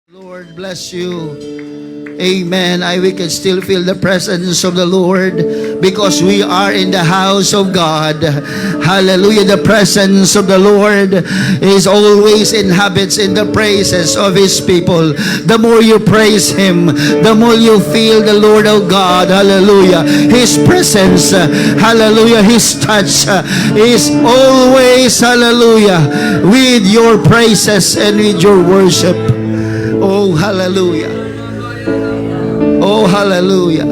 Lord bless you. Amen. We can still feel the presence of the Lord because we are in the house of God. Hallelujah. The presence of the Lord is always inhabits in the praises of His people. The more you praise Him, the more you feel the Lord of God. Hallelujah. His presence, hallelujah, His touch is always, hallelujah, with your praises and with your worship. Oh, hallelujah. Oh, hallelujah.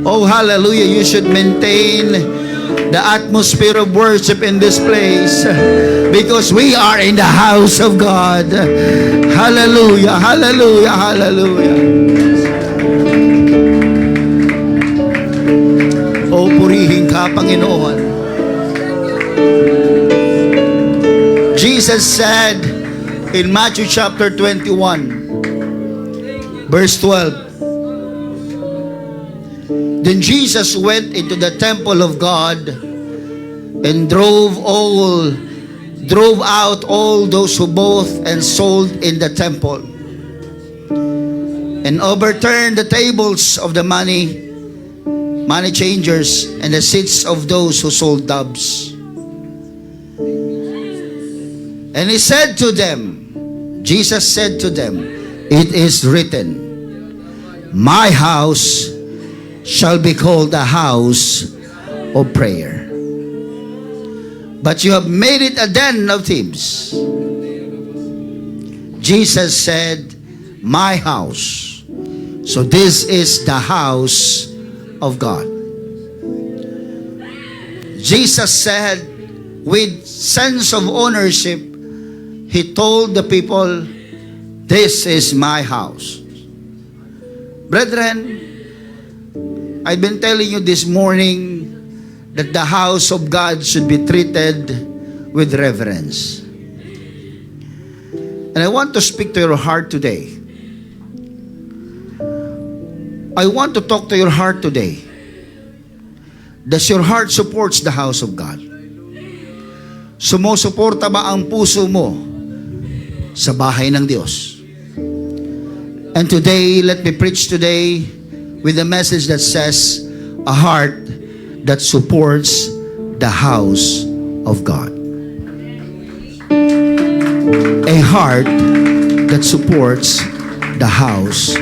Oh, hallelujah. You should maintain the atmosphere of worship in this place because we are in the house of God. Hallelujah. Hallelujah. Hallelujah. Oh, purihin ka, Panginoon. Jesus said in Matthew chapter 21, verse 12, then Jesus went into the temple of God and drove out all those who bought and sold in the temple, and overturned the tables of the money changers and the seats of those who sold doves. And he said to them, Jesus said to them, it is written, my house shall be called a house of prayer, but you have made it a den of thieves. Jesus said, my house. So this is the house of God. Jesus said, with sense of ownership, He told the people, this is my house. Brethren, I've been telling you this morning that the house of God should be treated with reverence. And I want to speak to your heart today. I want to talk to your heart today. Does your heart supports the house of God? Sumusuporta ba ang puso mo sa bahay ng Diyos? And today, let me preach today with a message that says, a heart that supports the house of God. A heart that supports the house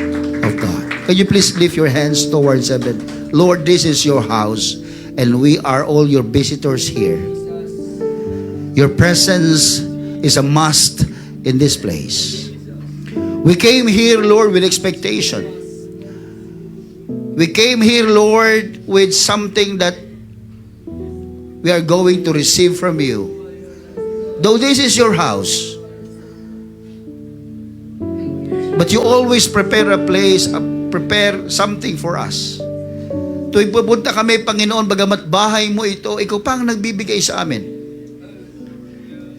of God. Can you please lift your hands towards heaven? Lord, this is your house, and we are all your visitors here. Your presence is a must in this place. We came here, Lord, with expectation. We came here, Lord, with something that we are going to receive from you. Though this is your house, but you always prepare a place, prepare something for us. Tuwing pupunta kami, Panginoon, bagamat bahay mo ito, ikaw pa ang nagbibigay sa amin.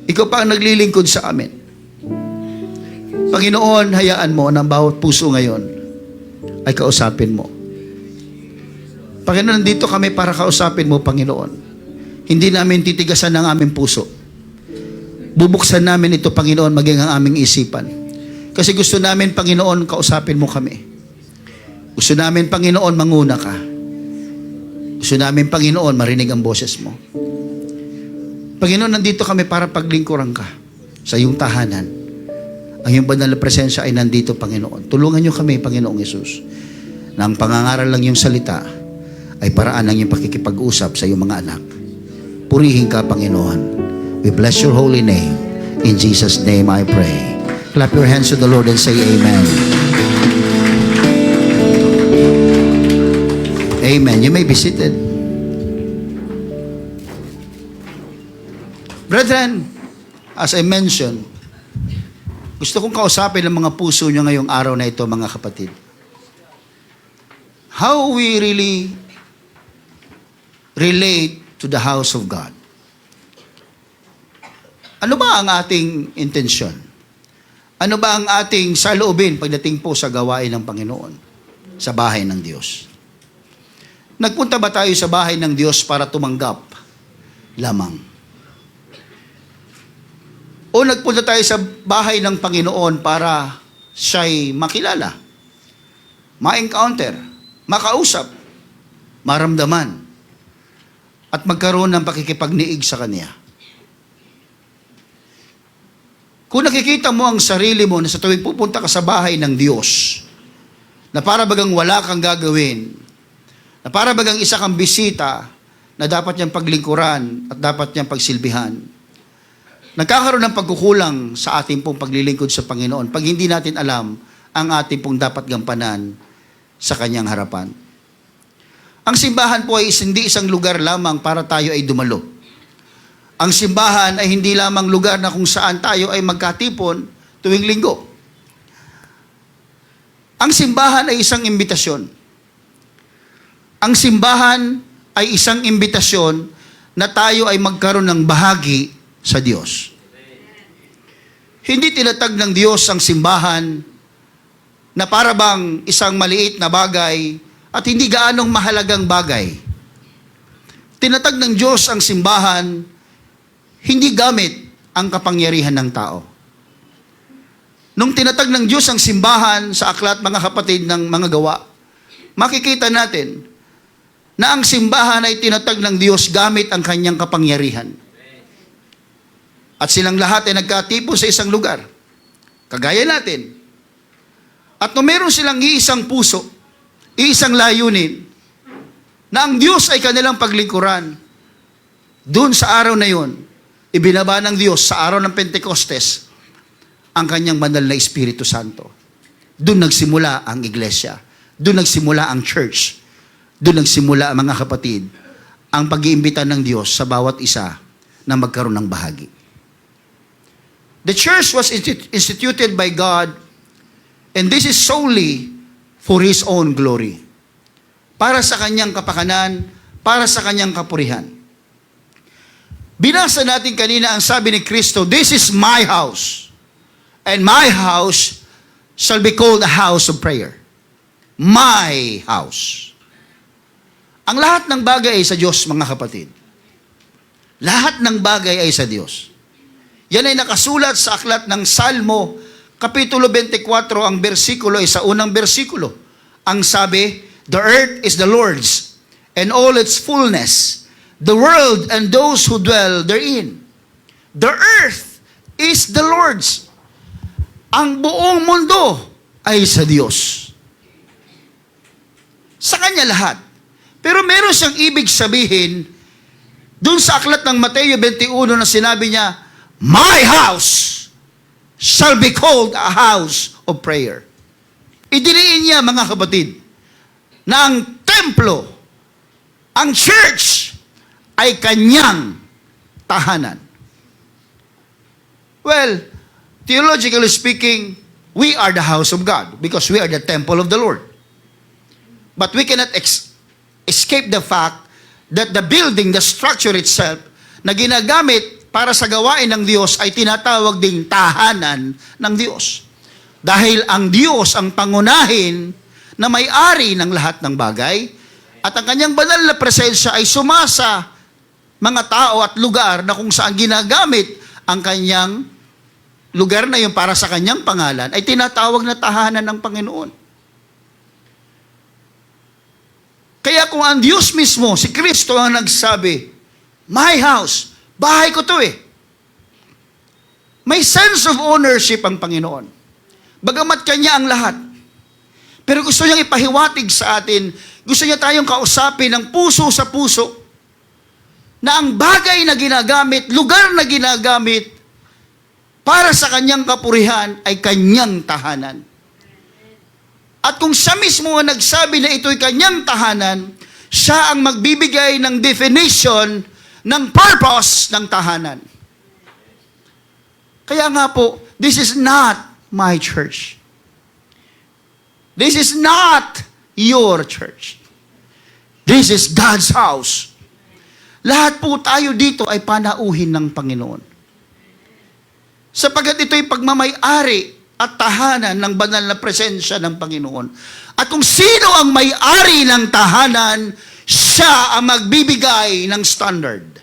Ikaw pa ang naglilingkod sa amin. Panginoon, hayaan mo ng bawat puso ngayon ay kausapin mo. Panginoon, nandito kami para kausapin mo, Panginoon. Hindi namin titigasan ng aming puso. Bubuksan namin ito, Panginoon, maging ang aming isipan. Kasi gusto namin, Panginoon, kausapin mo kami. Gusto namin, Panginoon, manguna ka. Gusto namin, Panginoon, marinig ang boses mo. Panginoon, nandito kami para paglingkuran ka sa iyong tahanan. Ang iyong banal na presensya ay nandito, Panginoon. Tulungan niyo kami, Panginoong Yesus, na ang pangangaral lang iyong salita ay paraan ng iyong pakikipag-usap sa iyong mga anak. Purihin ka, Panginoon. We bless your holy name. In Jesus' name I pray. Clap your hands to the Lord and say amen. Amen. You may be seated. Brethren, as I mentioned, gusto kong kausapin ang mga puso nyo ngayong araw na ito, mga kapatid. How we really relate to the house of God. Ano ba ang ating intensyon? Ano ba ang ating saloobin pagdating po sa gawain ng Panginoon, sa bahay ng Diyos? Nagpunta ba tayo sa bahay ng Diyos para tumanggap lamang? O nagpunta tayo sa bahay ng Panginoon para siya'y makilala, ma-encounter, makausap, maramdaman, at magkaroon ng pakikipagniig sa Kanya. Kung nakikita mo ang sarili mo na sa tuwing pupunta ka sa bahay ng Diyos, na para bagang wala kang gagawin, na para bagang isa kang bisita, na dapat niyang paglingkuran at dapat niyang pagsilbihan, nagkakaroon ng pagkukulang sa ating pong paglilingkod sa Panginoon pag hindi natin alam ang ating pong dapat gampanan sa Kanyang harapan. Ang simbahan po ay hindi isang lugar lamang para tayo ay dumalo. Ang simbahan ay hindi lamang lugar na kung saan tayo ay magkatipon tuwing linggo. Ang simbahan ay isang imbitasyon. Ang simbahan ay isang imbitasyon na tayo ay magkaroon ng bahagi sa Diyos. Hindi tinatag ng Diyos ang simbahan na para bang isang maliit na bagay at hindi gaanong mahalagang bagay. Tinatag ng Diyos ang simbahan hindi gamit ang kapangyarihan ng tao. Nung tinatag ng Diyos ang simbahan sa aklat, mga kapatid, ng mga gawa, makikita natin na ang simbahan ay tinatag ng Diyos gamit ang Kanyang kapangyarihan. At silang lahat ay nagkatipon sa isang lugar, kagaya natin. At nung meron silang iisang puso, iisang layunin, na ang Diyos ay kanilang paglingkuran, doon sa araw na yon, ibinaba ng Diyos sa araw ng Pentecostes ang Kanyang banal na Espiritu Santo. Doon nagsimula ang iglesia. Doon nagsimula ang church. Doon nagsimula, mga kapatid, ang pag-iimbita ng Diyos sa bawat isa na magkaroon ng bahagi. The church was instituted by God, and this is solely for His own glory. Para sa Kanyang kapakanan, para sa Kanyang kapurihan. Binasa natin kanina ang sabi ni Kristo, "This is my house, and my house shall be called a house of prayer." My house. Ang lahat ng bagay ay sa Diyos, mga kapatid. Lahat ng bagay ay sa Diyos. Yan ay nakasulat sa aklat ng Salmo, Kapitulo 24, ang bersikulo ay sa unang bersikulo. Ang sabi, "The earth is the Lord's, and all its fullness, the world and those who dwell therein." The earth is the Lord's. Ang buong mundo ay sa Diyos. Sa Kanya lahat. Pero meron siyang ibig sabihin dun sa aklat ng Mateo 21 na sinabi niya, "My house shall be called a house of prayer." Idiniin niya, mga kapatid, na ang templo, ang church, ay Kanyang tahanan. Well, theologically speaking, we are the house of God because we are the temple of the Lord. But we cannot escape the fact that the building, the structure itself, na ginagamit para sa gawain ng Diyos ay tinatawag ding tahanan ng Diyos. Dahil ang Diyos ang pangunahin na may-ari ng lahat ng bagay at ang Kanyang banal na presensya ay sumasa mga tao at lugar na kung saan ginagamit ang Kanyang lugar na yun para sa Kanyang pangalan ay tinatawag na tahanan ng Panginoon. Kaya kung ang Diyos mismo, si Kristo ang nagsabi, "My house, bahay ko to eh." May sense of ownership ang Panginoon. Bagamat Kanya ang lahat. Pero gusto niyang ipahiwatig sa atin, gusto niya tayong kausapin ng puso sa puso, na ang bagay na ginagamit, lugar na ginagamit, para sa Kanyang kapurihan ay Kanyang tahanan. At kung siya mismo ang nagsabi na ito'y Kanyang tahanan, siya ang magbibigay ng definition ng purpose ng tahanan. Kaya nga po, this is not my church. This is not your church. This is God's house. Lahat po tayo dito ay panauhin ng Panginoon. Sapagat ito'y pagmamay-ari at tahanan ng banal na presensya ng Panginoon. At kung sino ang may-ari ng tahanan, siya ang magbibigay ng standard.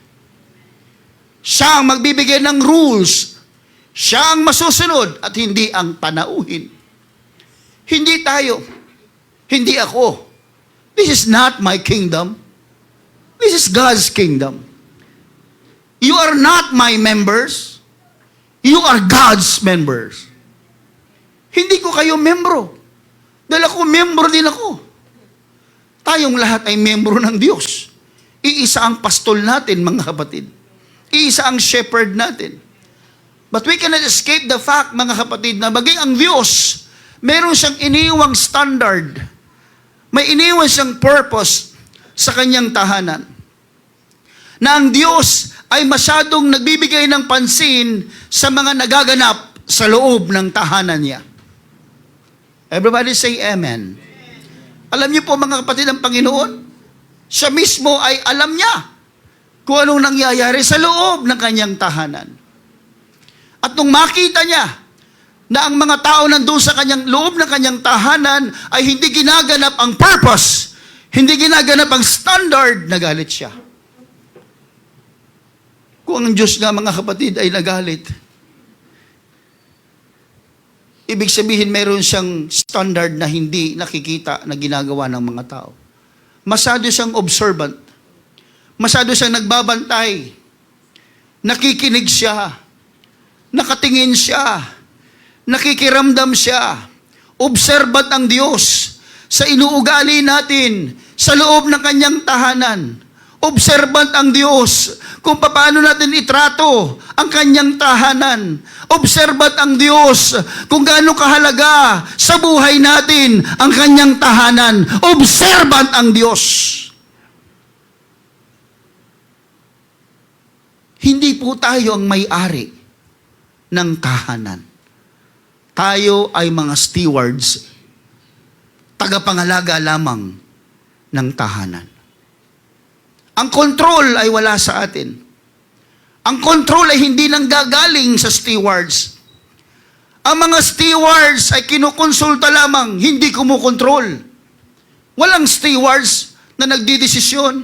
Siya ang magbibigay ng rules. Siya ang masusunod at hindi ang panauhin. Hindi tayo. Hindi ako. This is not my kingdom. This is God's kingdom. You are not my members. You are God's members. Hindi ko kayo membro. Dahil ako, membro din ako. Tayong lahat ay membro ng Diyos. Iisa ang pastol natin, mga kapatid. Iisa ang shepherd natin. But we cannot escape the fact, mga kapatid, na bagay ang Diyos, meron siyang iniwang standard. May iniwan siyang purpose sa kanyang tahanan. Na ang Diyos ay masyadong nagbibigay ng pansin sa mga nagaganap sa loob ng tahanan niya. Everybody say amen. Alam niyo po, mga kapatid, ang Panginoon, siya mismo ay alam niya kung anong nangyayari sa loob ng kanyang tahanan. At nung makita niya na ang mga tao nandun sa kanyang loob ng kanyang tahanan ay hindi ginaganap ang purpose, hindi ginaganap ang standard, nagalit siya. Kung ang Diyos nga, mga kapatid, ay nagalit, ibig sabihin meron siyang standard na hindi nakikita na ginagawa ng mga tao. Masyado siyang observant. Masyado siyang nagbabantay. Nakikinig siya. Nakatingin siya, nakikiramdam siya, observant ang Diyos sa inuugali natin sa loob ng kanyang tahanan. Observant ang Diyos kung paano natin itrato ang kanyang tahanan. Observant ang Diyos kung gaano kahalaga sa buhay natin ang kanyang tahanan. Observant ang Diyos. Hindi po tayo ang may-ari ng tahanan. Tayo ay mga stewards, tagapangalaga lamang ng tahanan. Ang control ay wala sa atin. Ang control ay hindi nang gagaling sa stewards. Ang mga stewards ay kinukonsulta lamang, hindi kumukontrol. Walang stewards na nagdidesisyon.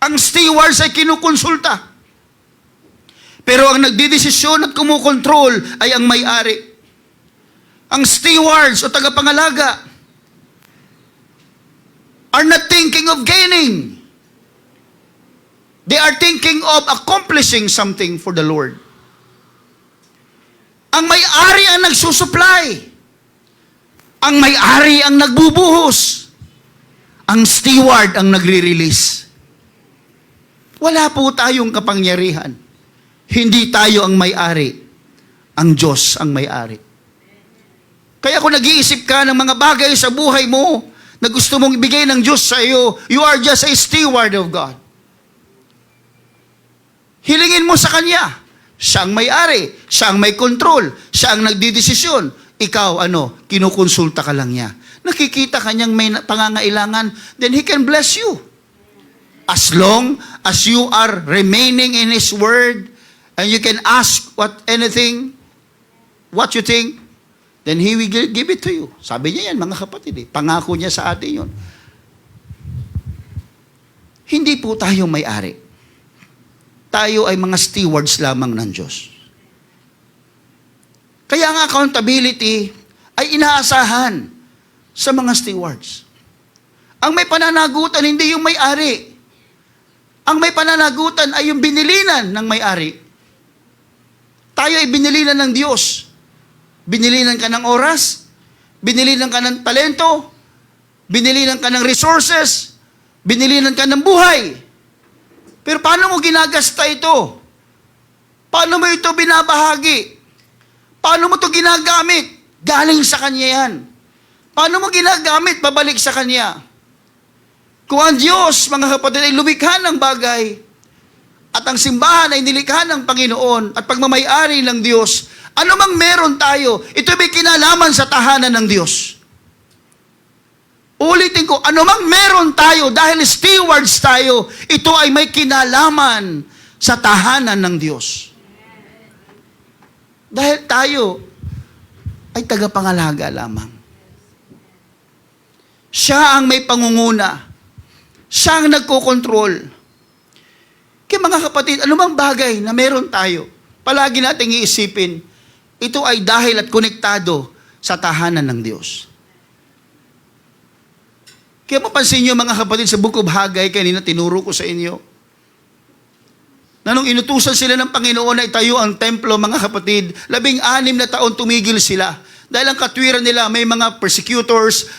Ang stewards ay kinukonsulta. Pero ang nagdidesisyon at kumukontrol ay ang may-ari. Ang stewards o tagapangalaga are not thinking of gaining. They are thinking of accomplishing something for the Lord. Ang may-ari ang nagsusupply. Ang may-ari ang nagbubuhos. Ang steward ang nagre-release. Wala po tayong kapangyarihan. Hindi tayo ang may-ari. Ang Diyos ang may-ari. Kaya kung nag-iisip ka ng mga bagay sa buhay mo na gusto mong ibigay ng Diyos sa iyo, you are just a steward of God. Hilingin mo sa Kanya. Siya ang may-ari. Siya ang may control. Siya ang nagdidesisyon. Ikaw, kinukonsulta ka lang niya. Nakikita kanyang may pangangailangan, then He can bless you. As long as you are remaining in His Word, and you can ask what you think, then He will give it to you. Sabi niya yan, mga kapatid. Pangako niya sa atin yun. Hindi po tayo may-ari. Tayo ay mga stewards lamang ng Diyos. Kaya ang accountability ay inaasahan sa mga stewards. Ang may pananagutan, hindi yung may-ari. Ang may pananagutan ay yung binilinan ng may-ari. Tayo ay binilinan ng Diyos. Binilinan ka ng oras, binilinan ka ng talento, binilinan ka ng resources, binilinan ka ng buhay. Pero paano mo ginagasta ito? Paano mo ito binabahagi? Paano mo ito ginagamit? Galing sa Kanya yan. Paano mo ginagamit? Babalik sa Kanya. Kung ang Diyos, mga kapatid, ay lumikha ng bagay, at ang simbahan ay nilikha ng Panginoon at pagmamayari ng Diyos, ano mang meron tayo, ito may kinalaman sa tahanan ng Diyos. Ulitin ko, ano mang meron tayo, dahil stewards tayo, ito ay may kinalaman sa tahanan ng Diyos. Dahil tayo ay tagapangalaga lamang. Siya ang may pangunguna. Siya ang nagkokontrol. Kaya mga kapatid, anumang bagay na meron tayo, palagi nating iisipin, ito ay dahil at konektado sa tahanan ng Diyos. Kaya mapansin nyo mga kapatid, sa Book of Haggai, kanina tinuro ko sa inyo, na nung inutusan sila ng Panginoon na itayo ang templo, mga kapatid, 16 na taon tumigil sila. Dahil ang katwiran nila, may mga persecutors,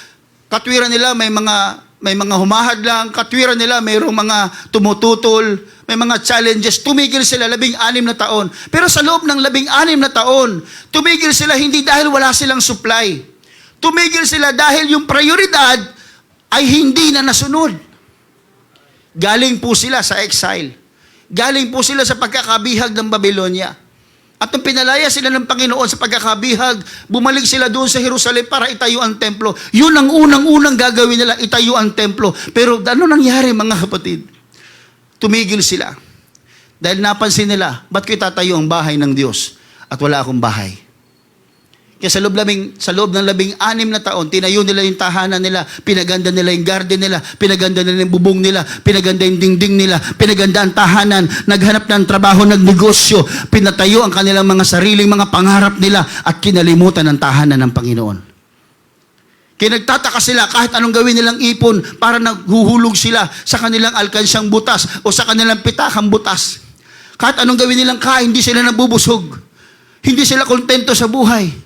katwiran nila, may mga humahadlang, katwiran nila, mayroong mga tumututol, may mga challenges. Tumigil sila 16 na taon. Pero sa loob ng 16 na taon, tumigil sila hindi dahil wala silang supply. Tumigil sila dahil yung prioridad ay hindi na nasunod. Galing po sila sa exile. Galing po sila sa pagkakabihag ng Babylonia. At nung pinalaya sila ng Panginoon sa pagkakabihag, bumalik sila doon sa Jerusalem para itayo ang templo. Yun ang unang-unang gagawin nila, itayo ang templo. Pero ano nangyari mga kapatid? Tumigil sila. Dahil napansin nila, ba't ko itatayo ang bahay ng Diyos at wala akong bahay? Kaya sa loob ng 16 na taon, tinayo nila yung tahanan nila, pinaganda nila yung garden nila, pinaganda nila yung bubong nila, pinaganda yung dingding nila, pinaganda ang tahanan, naghanap ng trabaho, nagnegosyo, pinatayo ang kanilang mga sariling mga pangarap nila at kinalimutan ang tahanan ng Panginoon. Kaya nagtataka sila kahit anong gawin nilang ipon para naghuhulog sila sa kanilang alkansyang butas o sa kanilang pitakang butas. Kahit anong gawin nilang kain, hindi sila nabubusog. Hindi sila kontento sa buhay.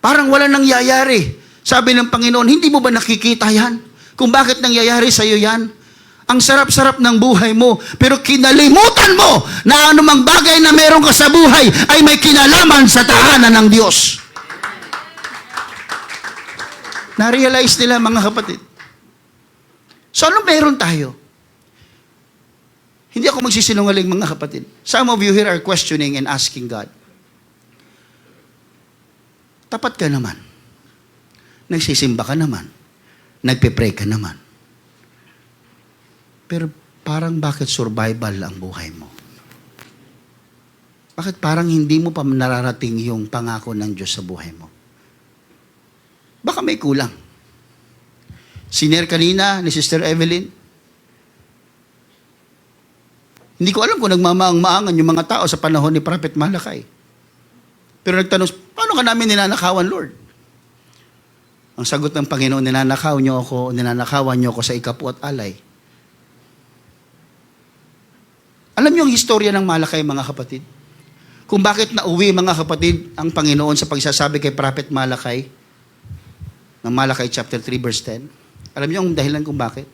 Parang wala nangyayari. Sabi ng Panginoon, hindi mo ba nakikita yan? Kung bakit nangyayari sa iyo yan? Ang sarap-sarap ng buhay mo, pero kinalimutan mo na anumang bagay na meron ka sa buhay ay may kinalaman sa tahanan ng Diyos. Na-realize nila mga kapatid. So ano meron tayo? Hindi ako magsisinungaling mga kapatid. Some of you here are questioning and asking God. Tapat ka naman. Nagsisimba ka naman. Nagpe-pray ka naman. Pero parang bakit survival ang buhay mo? Bakit parang hindi mo pa nararating yung pangako ng Diyos sa buhay mo? Baka may kulang. Siner kanina ni Sister Evelyn, hindi ko alam kung nagmamaang-maangan yung mga tao sa panahon ni Prophet Malakay. Pero nagtanong, paano ka namin ninanakawan, Lord? Ang sagot ng Panginoon, ninanakawan niyo ako sa ikapu at alay. Alam niyo ang historya ng Malakay, mga kapatid? Kung bakit nauwi, mga kapatid, ang Panginoon sa pagsasabi kay Prophet Malakay, ng Malakay chapter 3, verse 10. Alam niyo ang dahilan kung bakit?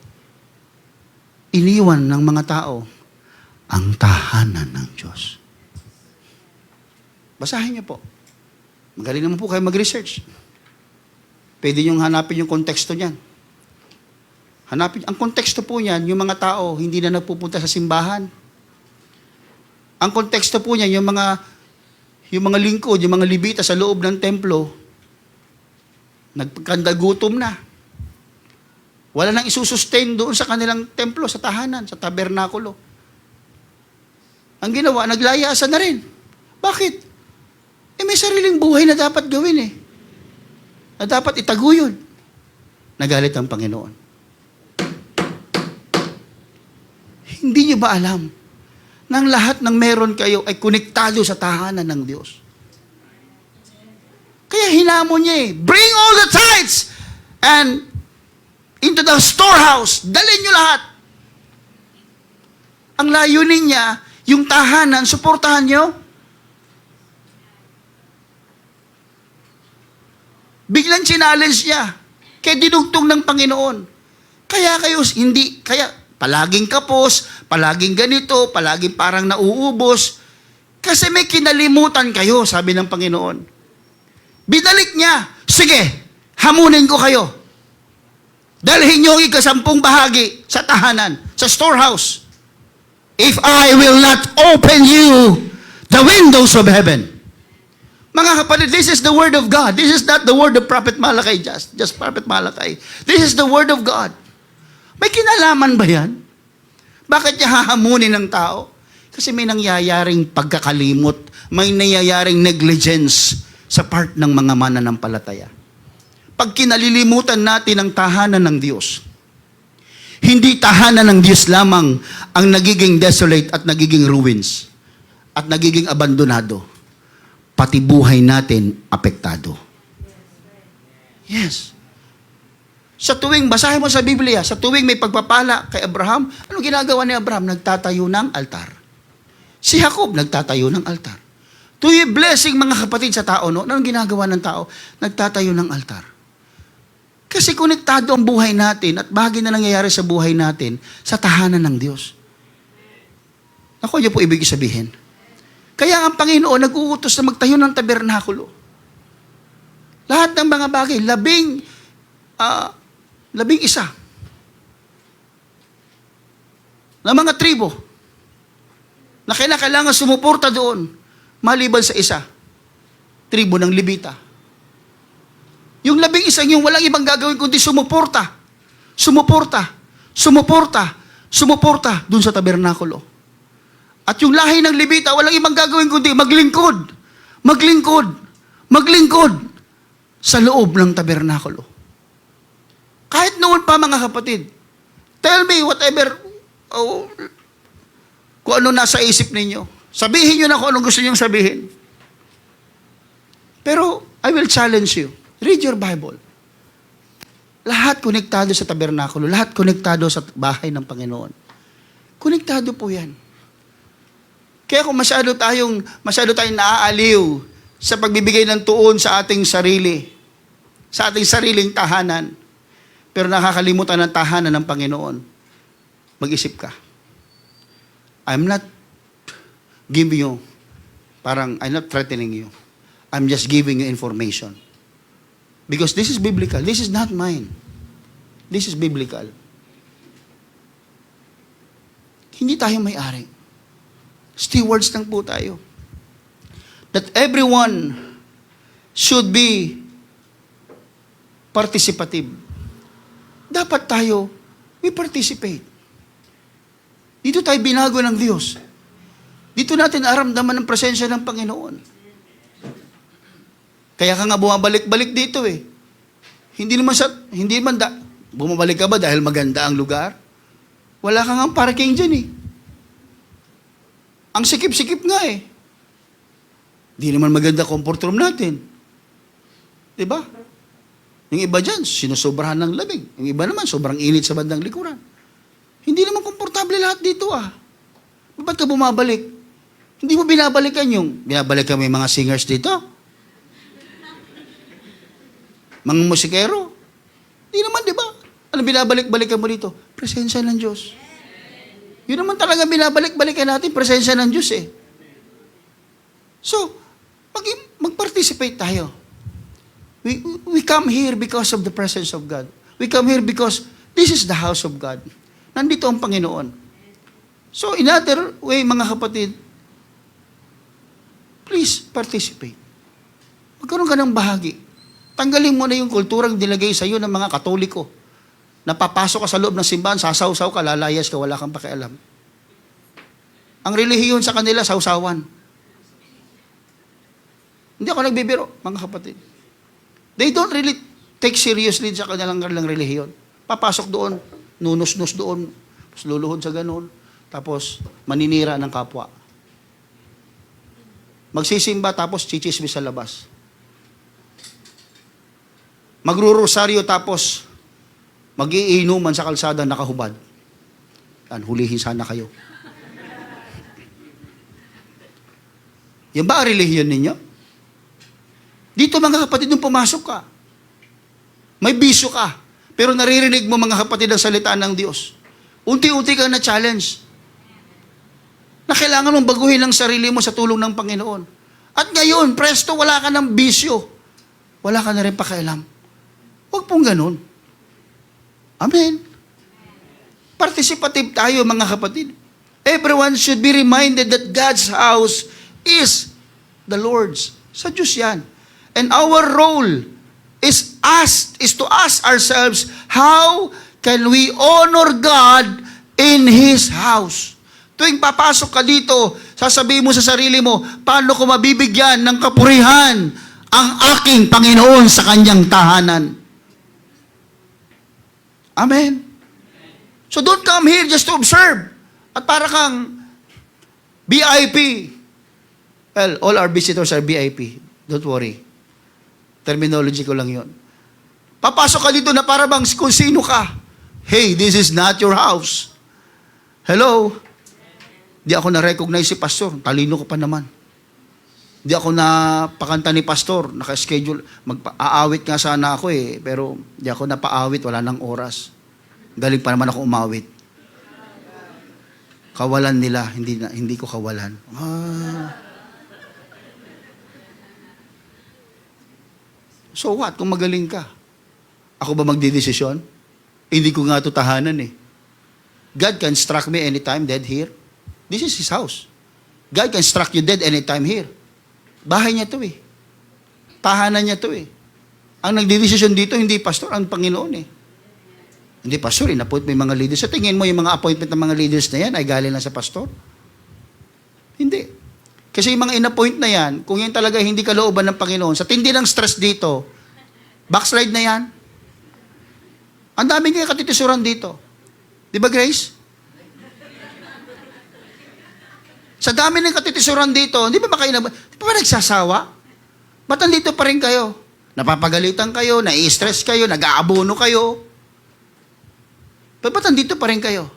Iniwan ng mga tao ang tahanan ng Diyos. Basahin niyo po. Magaling naman po kayo mag-research. Pwede niyong hanapin yung konteksto niyan. Ang konteksto po niyan, yung mga tao hindi na nagpupunta sa simbahan. Ang konteksto po niyan, yung mga lingkod, yung mga libita sa loob ng templo, nagkandagutom na. Wala nang isusustain doon sa kanilang templo, sa tahanan, sa tabernakulo. Ang ginawa, naglayasan na rin. Bakit? May sariling buhay na dapat gawin na dapat itaguyod. Nagalit ang Panginoon. Hindi niyo ba alam na ang lahat ng meron kayo ay konektado sa tahanan ng Diyos? Kaya hinamon niya bring all the tithes and into the storehouse. Dalhin niyo lahat. Ang layunin niya, yung tahanan, suportahan niyo. Biglang challenge niya. Kaya dinugtong ng Panginoon. Kaya palaging kapos, palaging ganito, palaging parang nauubos. Kasi may kinalimutan kayo, sabi ng Panginoon. Binalik niya, sige, hamunin ko kayo. Dalhin niyo ang 10 bahagi sa tahanan, sa storehouse. If I will not open you the windows of heaven. Mga kapatid, this is the word of God. This is not the word of Prophet Malakay, just Prophet Malakay. This is the word of God. May kinalaman ba yan? Bakit niya hahamunin ng tao? Kasi may nangyayaring pagkakalimot, may nangyayaring negligence sa part ng mga mananampalataya. Pag kinalilimutan natin ang tahanan ng Diyos, hindi tahanan ng Diyos lamang ang nagiging desolate at nagiging ruins at nagiging abandonado. Pati buhay natin apektado. Yes. Sa tuwing, basahin mo sa Biblia, sa tuwing may pagpapala kay Abraham, ano ginagawa ni Abraham? Nagtatayo ng altar. Si Jacob, nagtatayo ng altar. Tuwing blessing, mga kapatid, sa tao, no? Anong ginagawa ng tao? Nagtatayo ng altar. Kasi konektado ang buhay natin at bahagi na nangyayari sa buhay natin sa tahanan ng Diyos. Ako, yun po ibig sabihin. Kaya ang Panginoon nag-uutos na magtayo ng tabernakulo. Lahat ng mga bagay, labing isa na mga tribo na kailangan sumuporta doon maliban sa isa, tribo ng Levita. Yung 11 yung walang ibang gagawin kundi sumuporta doon sa tabernakulo. At yung lahi ng Levita, walang ibang gagawin kundi maglingkod sa loob ng tabernakulo. Kahit noon pa, mga kapatid, tell me whatever, kung ano nasa isip ninyo. Sabihin nyo na kung anong gusto nyong sabihin. Pero, I will challenge you. Read your Bible. Lahat konektado sa tabernakulo, lahat konektado sa bahay ng Panginoon. Konektado po yan. Kaya kung masyado tayong naaaliw sa pagbibigay ng tuon sa ating sarili, sa ating sariling tahanan, pero nakakalimutan ng tahanan ng Panginoon, mag-isip ka. I'm not threatening you. I'm just giving you information. Because this is biblical. This is not mine. This is biblical. Hindi tayo may-ari. Stewards lang po tayo. That everyone should be participative. Dapat tayo, we participate. Dito tayo binago ng Diyos. Dito natin aramdaman ang presensya ng Panginoon. Kaya ka nga bumabalik-balik dito eh. Hindi naman bumabalik ka ba dahil maganda ang lugar? Wala ka nga parking dyan eh. Ang sikip-sikip nga eh. Di naman maganda comfort room natin. Diba? Yung iba dyan, sinusobrahan ng lamig. Yung iba naman, sobrang init sa bandang likuran. Hindi naman komportable lahat dito ah. Ba't ka bumabalik? Hindi mo binabalikan binabalikan mo yung mga singers dito? Mga musikero? Hindi naman, di ba? Ano binabalik-balikan mo dito? Presensya ng Diyos. Yun naman talaga binabalik-balikan natin, presensya ng Diyos eh. So, mag-participate tayo. We come here because of the presence of God. We come here because this is the house of God. Nandito ang Panginoon. So, in other way, mga kapatid, please participate. Magkaroon ka ng bahagi. Tanggalin mo na yung kulturang nilagay sa iyo ng mga Katoliko. Napapasok ka sa loob ng simbahan, sasaw-saw ka, lalayas ka, wala kang pakialam. Ang relihiyon sa kanila, sawsawan. Hindi ako nagbibiro, mga kapatid. They don't really take seriously sa kanilang relihiyon. Papasok doon, nunus-nus doon, luluhod sa ganun, tapos maninira ng kapwa. Magsisimba, tapos chichismis sa labas. Magro-rosaryo, tapos mag-iinuman sa kalsada nakahubad. Yan, hulihin sana kayo. Yan ba ang relihiyon ninyo? Dito mga kapatid, nung pumasok ka, may bisyo ka, pero naririnig mo mga kapatid ang salita ng Diyos. Unti-unti kang na-challenge. Na kailangan mong baguhin ang sarili mo sa tulong ng Panginoon. At ngayon, presto, wala ka ng bisyo. Wala ka na rin pakialam. Huwag pong ganun. Amen. Participative tayo, mga kapatid. Everyone should be reminded that God's house is the Lord's. Sa Diyos yan. And our role is to ask ourselves, how can we honor God in His house? Tuwing papasok ka dito, sasabihin mo sa sarili mo, paano ko mabibigyan ng kapurihan ang aking Panginoon sa kanyang tahanan? Amen. So don't come here just to observe. At para kang VIP. Well, all our visitors are VIP. Don't worry. Terminology ko lang yon. Papasok ka dito na para bang kung sino ka. Hey, this is not your house. Hello? Di ako na-recognize si pastor. Talino ko pa naman. Di ako napakanta ni pastor. Naka-schedule. Aawit nga sana ako eh. Pero di ako napaawit. Wala nang oras. Galing pa naman ako umawit. Kawalan nila. Hindi ko kawalan. So what? Kung magaling ka. Ako ba magdidesisyon? Hindi ko nga ito tahanan eh. God can struck me anytime dead here. This is His house. God can struck you dead anytime here. Bahay niya to eh. Tahanan niya to eh. Ang nagdidesisyon dito, hindi pastor, ang Panginoon eh. Hindi pastor, in-appoint mo yung mga leaders. Sa tingin mo yung mga appointment ng mga leaders na yan ay galing lang sa pastor? Hindi. Kasi yung mga in-appoint na yan, kung yan talaga hindi kalooban ng Panginoon, sa tindi ng stress dito, backslide na yan. Ang daming kaya katitisuran dito. Di ba, Grace? Sa dami ng katitisuran dito, di ba nagsasawa? Ba't andito pa rin kayo? Napapagalitan kayo, nai-stress kayo, nag-aabono kayo. Ba't andito pa rin kayo?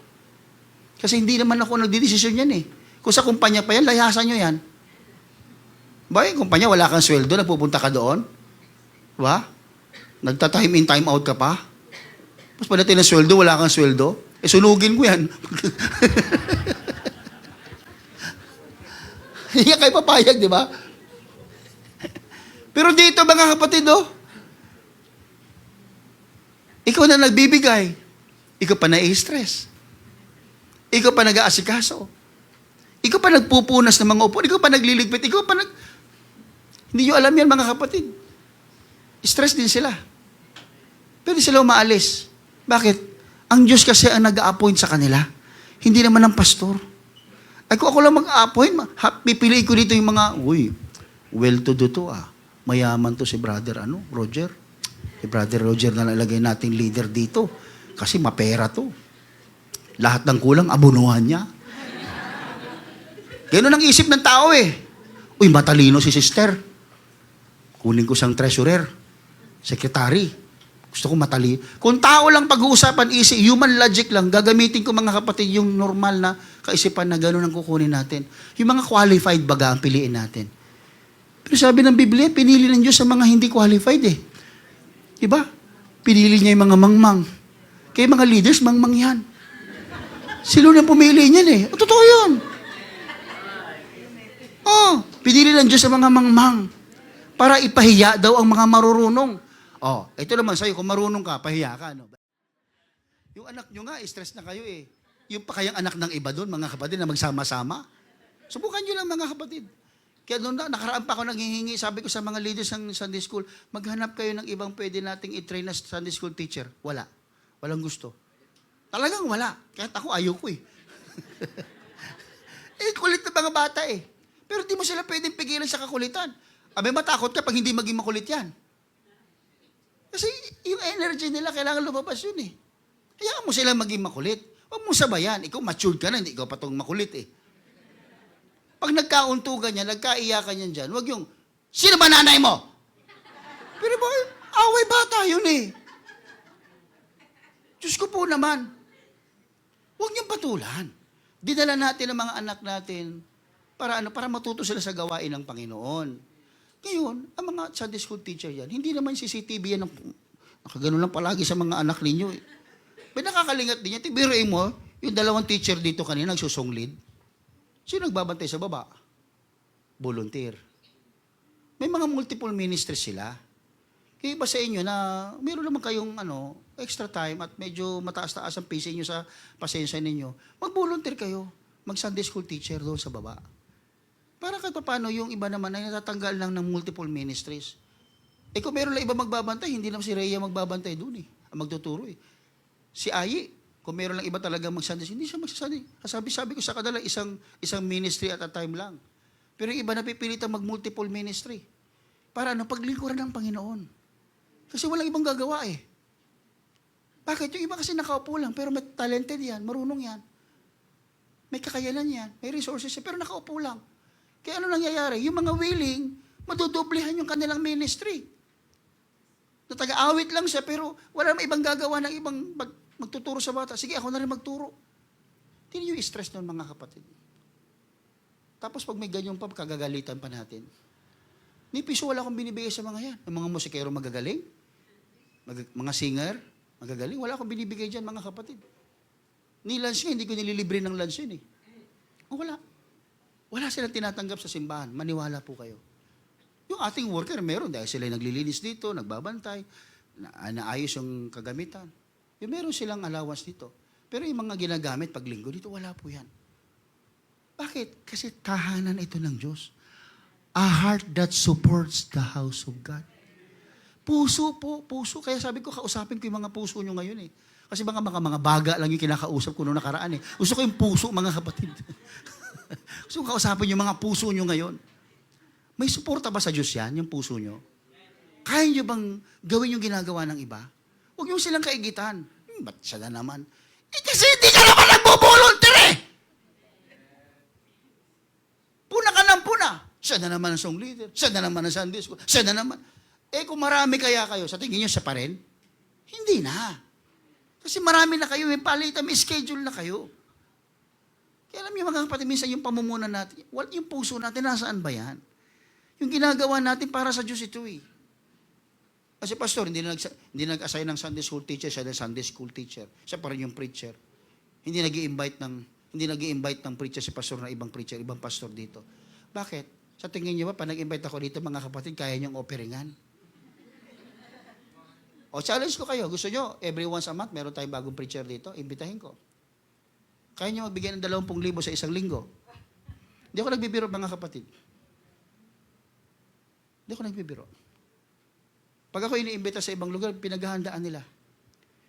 Kasi hindi naman ako nagdidesisyon yan eh. Kung sa kumpanya pa yan, layasan nyo yan. Ba, yung kumpanya, wala kang sweldo, napupunta ka doon? Diba? Nagta-time in, time out ka pa? Tapos pagdating ng sweldo, wala kang sweldo? Eh, sunugin ko yan. Hindi kayo papayag, di ba? Pero dito, mga kapatid, ikaw na nagbibigay. Ikaw pa na-stress. Ikaw pa nag-aasikaso. Ikaw pa nagpupunas ng mga upuan. Ikaw pa nagliligpit. Ikaw pa Hindi nyo alam yan, mga kapatid. Stress din sila. Pero sila umaalis. Bakit? Ang Diyos kasi ang nag-a-appoint sa kanila. Hindi naman ang pastor. Ay, kung ako lang mag-a-appoint, pipiliin ko dito yung mga, well-to-do to Mayaman to si brother, Roger. Si brother Roger na nalagay nating leader dito. Kasi mapera to. Lahat ng kulang, abunuhan niya. Ganun ang isip ng tao eh. Matalino si sister. Kunin ko siyang treasurer. Secretary. Gusto ko matalino. Kung tao lang pag-uusapan, human logic lang, gagamitin ko mga kapatid yung normal na kaisipan na gano'n ang kukunin natin. Yung mga qualified baga ang piliin natin. Pero sabi ng Biblia, pinili ng Diyos sa mga hindi qualified eh. Diba? Pinili niya yung mga mangmang. Kaya mga leaders, mangmang yan. Sila na pumili niyan eh. Totoo yun. Pinili ng Diyos sa mga mangmang. Para ipahiya daw ang mga marurunong. Ito naman sa'yo, kung marunong ka, pahiya ka. Yung anak nyo nga, stress na kayo eh. Yung pa kayang anak ng iba doon, mga kapatid, na magsama-sama. Subukan nyo lang, mga kapatid. Kaya doon nakaraan pa ako nanghihingi, sabi ko sa mga leaders ng Sunday School, maghanap kayo ng ibang pwede nating i-train na Sunday School teacher. Wala. Walang gusto. Talagang wala. Kahit ako, ayoko eh. Kulit na mga bata eh. Pero di mo sila pwedeng pigilan sa kakulitan. Matakot ka pag hindi maging makulit yan. Kasi yung energy nila, kailangan lumabas yun eh. Hayaan mo sila maging makulit. Huwag mong sabayan. Ikaw matured ka na, hindi ikaw pa itong makulit eh. Pag nagkauntugan yan, nagkaiyakan yan dyan, huwag yung, sino ba nanay mo? Pero ba, away bata yun eh. Diyos ko po naman. Huwag niyong patulan. Dinala natin ang mga anak natin para matuto sila sa gawain ng Panginoon. Ngayon, ang mga Sunday school teacher yan, hindi naman CCTV yan, nakaganon lang palagi sa mga anak ninyo. May nakakalingat din yan. Tibiruin mo, yung dalawang teacher dito kanina, nagsusong lead. Sino nagbabantay sa baba? Volunteer. May mga multiple ministries sila. Kaya iba sa inyo na meron naman kayong extra time at medyo mataas-taas ang pace inyo sa pasensya ninyo, mag-volunteer kayo. Mag-Sunday school teacher doon sa baba. Para kahit paano yung iba naman ay natatanggal lang ng multiple ministries. Kung meron lang iba magbabantay, hindi naman si Rhea magbabantay doon eh. Ang magtuturo eh. Si Ayi, kung meron lang iba talaga mag-Sunday, hindi siya mag-Sunday. Sabi ko sa kadala, isang ministry at a time lang. Pero yung iba napipilitan mag-multiple ministry. Para paglingkuran ng Panginoon. Kasi walang ibang gagawa eh. Bakit? Yung iba kasi nakaupo lang, pero may talented yan, marunong yan. May kakayanan yan, may resources yan, pero nakaupo lang. Kaya ano nangyayari? Yung mga willing, madudoblehan yung kanilang ministry. na taga-awit lang siya, pero wala namang ibang gagawa ng ibang magtuturo sa bata. Sige, ako na rin magturo. Hindi niyo i-stress nun, mga kapatid. Tapos pag may ganyan pa, kagagalitan pa natin. Ni piso wala akong binibigay sa mga yan. Yung mga musikero magagaling, mga singer, magagaling. Wala akong binibigay dyan, mga kapatid. Ni lunch nga, hindi ko nililibre ng lunch yun eh. Wala. Wala silang tinatanggap sa simbahan. Maniwala po kayo. Yung ating worker, meron dahil sila naglilinis dito, nagbabantay, naayos yung kagamitan. Yung meron silang allowance dito. Pero yung mga ginagamit pag linggo dito, wala po yan. Bakit? Kasi tahanan ito ng Diyos. A heart that supports the house of God. Puso po, puso. Kaya sabi ko, kausapin ko yung mga puso nyo ngayon eh. Kasi mga baga lang yung kinakausap ko noong nakaraan eh. Gusto ko yung puso, mga kapatid. Gusto ko kausapin yung mga puso nyo ngayon. May suporta ba sa Diyos yan, yung puso nyo? Kaya nyo bang gawin yung ginagawa ng iba? Huwag yung silang kaigitan. Ba't siya na naman? Kasi hindi ka naman nagbo-volunteer eh! Puna ka ng puna. Siya na naman ang song leader. Siya na naman ang Sunday school. Siya na naman. Eh kung marami kaya kayo, sa tingin nyo siya pa rin? Hindi na. Kasi marami na kayo, may palitan, may schedule na kayo. Kaya alam niyo mga kapatid, minsan yung pamumunan natin, yung puso natin, nasaan ba yan? Yung ginagawa natin para sa Diyos ito eh. Kasi pastor, hindi nag-assign ng Sunday school teacher, siya ng Sunday school teacher. Siya pa rin yung preacher. Hindi nag-i-invite ng preacher si pastor na ibang preacher, ibang pastor dito. Bakit? Sa tingin niyo ba, pag nag-invite ako dito, mga kapatid, kaya niyong operingan? O challenge ko kayo, gusto nyo, every once a month, meron tayong bagong preacher dito, imbitahin ko. Kaya nyo magbigay ng 20,000 sa isang linggo. Hindi ako nagbibiro, mga kapatid. Hindi ako nagbibiro. Pag ako iniimbita sa ibang lugar, pinaghahandaan nila.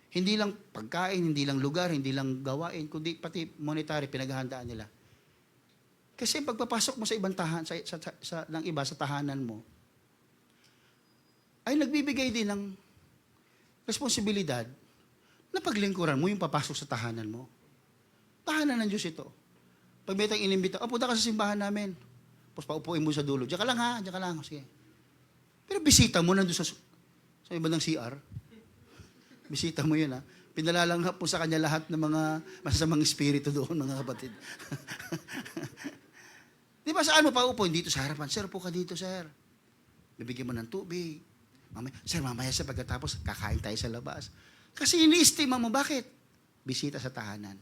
Hindi lang pagkain, hindi lang lugar, hindi lang gawain, kundi pati monetary, pinaghahandaan nila. Kasi pagpapasok mo sa ibang tahanan, ng iba sa tahanan mo, ay nagbibigay din ng responsibilidad na paglingkuran mo yung papasok sa tahanan mo. Tahanan ng Diyos ito. Pag may tayong inimbita, punta ka sa simbahan namin. Tapos paupuin mo sa dulo. Diyan ka lang ha, diyan ka lang. Sige. Pero bisita mo nandun sa ibang CR. Bisita mo yun ha. Pinalalang po sa kanya lahat ng mga masasamang espiritu doon, mga kapatid. Di ba saan mo paupuin? Dito sa harapan. Sir, po ka dito, sir. Bibigyan mo ng tubig. Mamaya sa pagkatapos, kakain tayo sa labas. Kasi ini-estima mo, bakit? Bisita sa tahanan.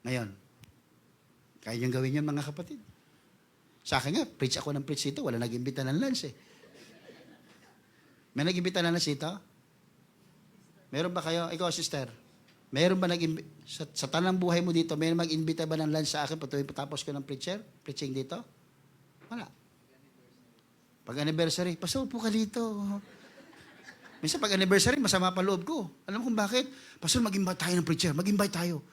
Ngayon, kaya niyong gawin yan, mga kapatid. Sa akin nga, preach ako ng preach dito, wala nag-imbita ng lunch eh. May nag-imbita ng lunch dito? Meron ba kayo? Ikaw, sister, meron ba sa tanang buhay mo dito, meron mag-imbita ba ng lunch sa akin patapos ko ng preaching dito? Wala. Pag anniversary, pastor po ka dito. Minsan pag anniversary, masama pa loob ko. Alam mo kung bakit? Pastor, mag-invite tayo ng preacher. Mag-invite tayo.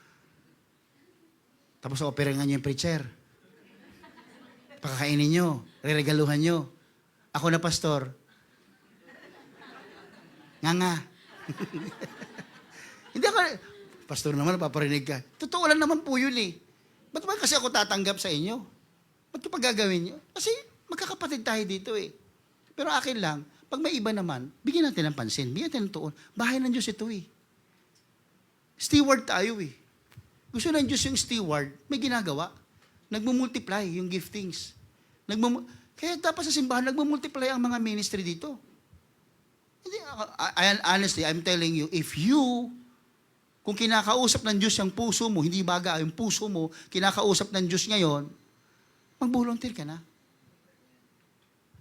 Tapos operingan niyo yung preacher. Pakakainin niyo. Reregaluhan niyo. Ako na pastor. Nga. Hindi ako, pastor naman, paparinig ka. Totoo lang naman po yun eh. Ba't ba kasi ako tatanggap sa inyo? Ba't ko pag gagawin niyo? Kasi magkakapatid tayo dito eh. Pero akin lang, pag may iba naman, bigyan natin ng pansin, bigyan natin ng tuon. Bahay ng Diyos ito eh. Steward tayo eh. Gusto ng Diyos yung steward, may ginagawa. Nagmumultiply yung giftings. Kaya dapat sa simbahan, nagmumultiply ang mga ministry dito. Hindi, honestly, I'm telling you, kung kinakausap ng Diyos yung puso mo, hindi baga yung puso mo, kinakausap ng Diyos ngayon, mag-volunteer ka na.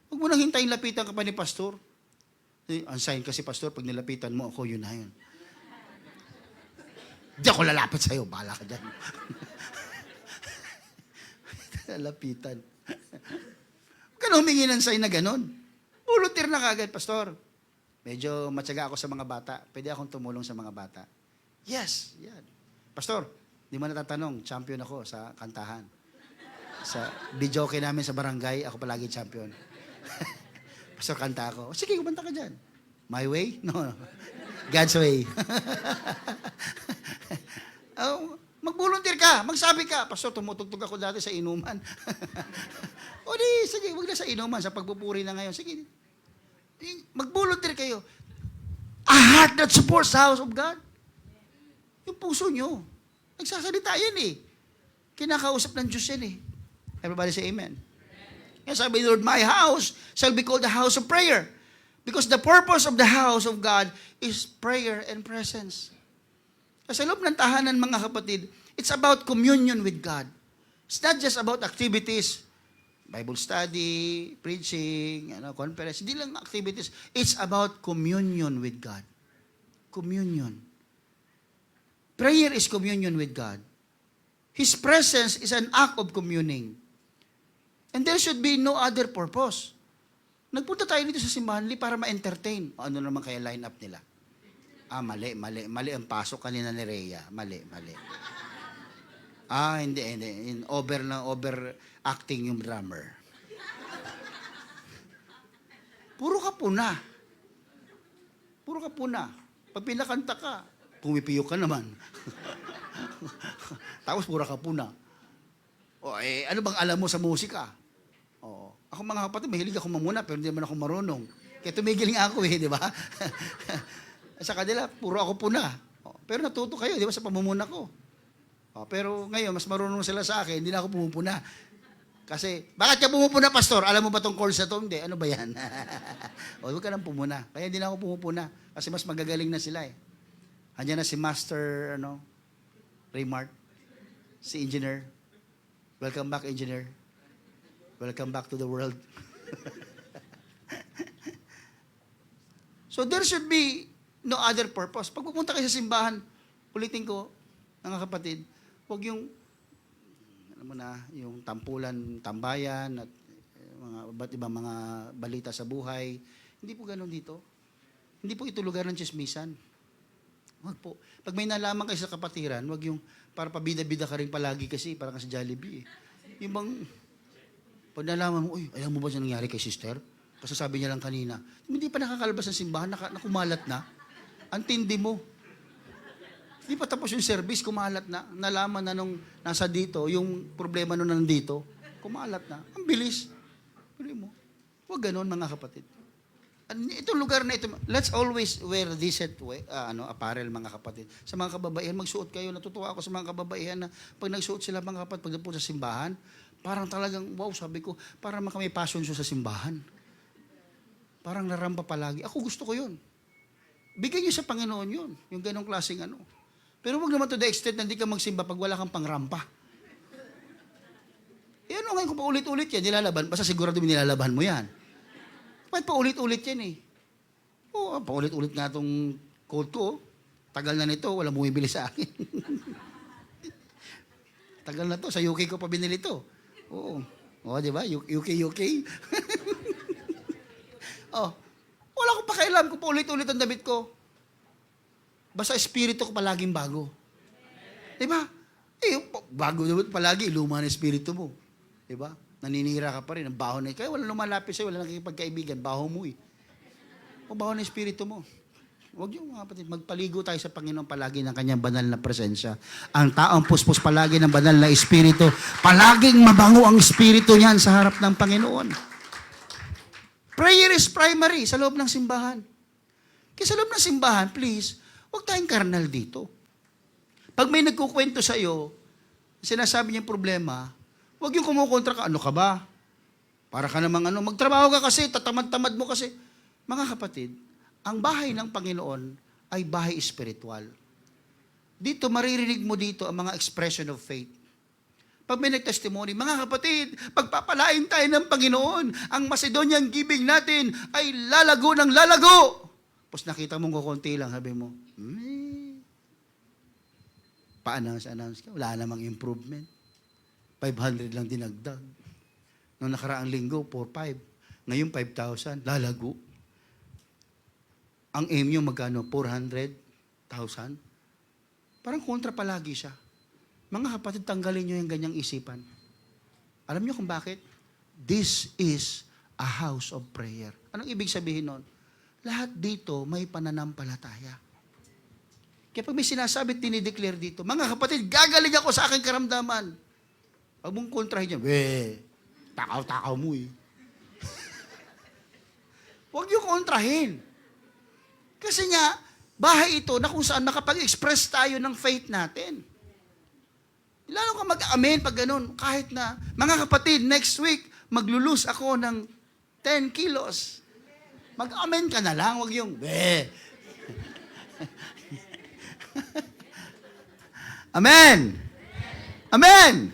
Huwag mo nang hintayin lapitan ka pa ni pastor. Unsign kasi pastor, pag nilapitan mo ako, yun na yun. Di ako lalapit sa'yo, bahala ka dyan. Lapitan. Huwag ka na humingi ng sign na ganon. Volunteer na kagad, pastor. Medyo matyaga ako sa mga bata. Pwede akong tumulong sa mga bata. Yes, yan. Pastor, di mo natatanong, champion ako sa kantahan. Sa videoke namin sa barangay, ako palagi champion. Pastor, kanta ako. Sige, kumanta ka dyan. My way? No. God's way. Mag-volunteer ka, magsabi ka. Pastor, tumutugtog ako dati sa inuman. O di, sige, wag na sa inuman, sa pagpupuri na ngayon. Sige. Mag-volunteer kayo. A heart that supports the house of God. Yung puso nyo. Nagsasalita yan eh. Kinakausap ng Diyos yan eh. Everybody say amen. Yes, sabi ni Lord, my house shall be called the house of prayer. Because the purpose of the house of God is prayer and presence. Kasi loob ng tahanan, mga kapatid, it's about communion with God. It's not just about activities, Bible study, preaching, conference. Hindi lang activities. It's about communion with God. Communion. Prayer is communion with God. His presence is an act of communing. And there should be no other purpose. Nagpunta tayo dito sa simbahan para ma-entertain. Ano naman kaya line-up nila? Mali. Mali ang pasok kanina ni Rhea. Mali. Hindi. Overacting yung drummer. Puro ka puna. Pag pinakanta ka, pumipiyo ka naman. Tapos pura ka puna. Ano bang alam mo sa musika? Ako mga kapatid, mahilig ako mamuna, pero hindi naman ako marunong. Kaya tumigil nga ako di ba? Sa kanila, puro ako puna. Pero natuto kayo, di ba, sa pamumuna ko. Pero ngayon, mas marunong sila sa akin, hindi na ako pumupuna. Kasi, bakit ka pumupuna, pastor? Alam mo ba tong chords na to? Hindi, ano ba yan? Huwag ka nang pumuna. Kaya hindi na ako pumupuna. Kasi mas magagaling na sila eh. Andiyan na si Master, Raymart, si Engineer. Welcome back, Engineer. Welcome back to the world. So there should be no other purpose. Pag pupunta kayo sa simbahan, ulitin ko, mga kapatid, huwag yung, yung tampulan, tambayan, at mga iba't ibang mga balita sa buhay. Hindi po ganun dito. Hindi po ito lugar ng tsismisan. Huwag po. Pag may nalaman kayo sa kapatiran, huwag yung para pabida-bida ka rin palagi kasi, parang kasi Jollibee. Yung bang, pag nalaman mo, alam mo ba siya nangyari kay sister? Kasi sabi niya lang kanina, hindi pa nakakalabas ng simbahan, nakumalat na. Ang tindi mo. Hindi pa tapos yung service, kumalat na. Nalaman na nung nasa dito, yung problema nung nandito, kumalat na. Ang bilis. Pili mo. Huwag ganon, mga kapatid. Itong lugar na ito, let's always wear decent apparel, mga kapatid. Sa mga kababaihan, magsuot kayo. Natutuwa ako sa mga kababaihan na pag nagsuot sila, mga kapatid, pagdating sa simbahan, parang talagang, wow, sabi ko, parang may passion siya sa simbahan. Parang naramba palagi. Ako gusto ko yun. Bigyan niyo sa Panginoon yun. Yung ganong klaseng Pero wag naman to the extent na hindi ka magsimba pag wala kang pangrampa. Ngayon kung paulit-ulit yan, nilalaban, basta sigurado nilalaban mo yan. Bakit paulit-ulit yan eh? Paulit-ulit nga itong code ko. Tagal na nito, wala bumibili sa akin. Tagal na to, sa UK ko pa binili to. Di ba? UK. Wala akong pakialam kung paulit-ulit ang damit ko. Basta espiritu ko palaging bago. Di ba? Bago naman palagi, luma na espiritu mo. Di ba? Naninira ka pa rin, ang baho na. Kaya wala lumalapit sa'yo, wala nakikipagkaibigan, baho mo eh. Baho na espiritu mo. Huwag yung mga kapatid, magpaligo tayo sa Panginoon palagi ng kanyang banal na presensya. Ang taong puspos palagi ng banal na espiritu, palaging mabango ang espiritu niyan sa harap ng Panginoon. Prayer is primary sa loob ng simbahan. Kaya sa loob ng simbahan, please, huwag tayong karnal dito. Pag may nagkukwento sa iyo, sinasabi niyang problema, huwag yung kumukontra ka, ano ka ba? Para ka namang magtrabaho ka kasi, tatamad-tamad mo kasi. Mga kapatid, ang bahay ng Panginoon ay bahay espiritual. Dito, maririnig mo dito ang mga expression of faith. Pag may nag-testimony, mga kapatid, pagpapalain tayo ng Panginoon, ang Macedonian giving natin ay lalago ng lalago. Tapos nakita mong kukunti lang, sabi mo, pa-announce ka, wala namang improvement. 500 lang dinagdag. Noong nakaraang linggo, 4,500. Ngayon, 5,000. Lalago. Ang aim nyo magkano? 400,000? Parang kontra palagi siya. Mga kapatid, tanggalin nyo yung ganyang isipan. Alam nyo kung bakit? This is a house of prayer. Anong ibig sabihin nun? Lahat dito may pananampalataya. Kaya pag may sinasabi, tinideclare dito, mga kapatid, gagaling ako sa aking karamdaman. Pag mong kontrahin niya, takaw-takaw mo eh. Huwag niyo kontrahin. Kasi nga, bahay ito na kung saan nakapag-express tayo ng faith natin. Lalo ka mag-amen pag ganun. Kahit na, mga kapatid, next week, maglulus ako ng 10 kilos. Mag-amen ka na lang, huwag yung, Amen! Amen!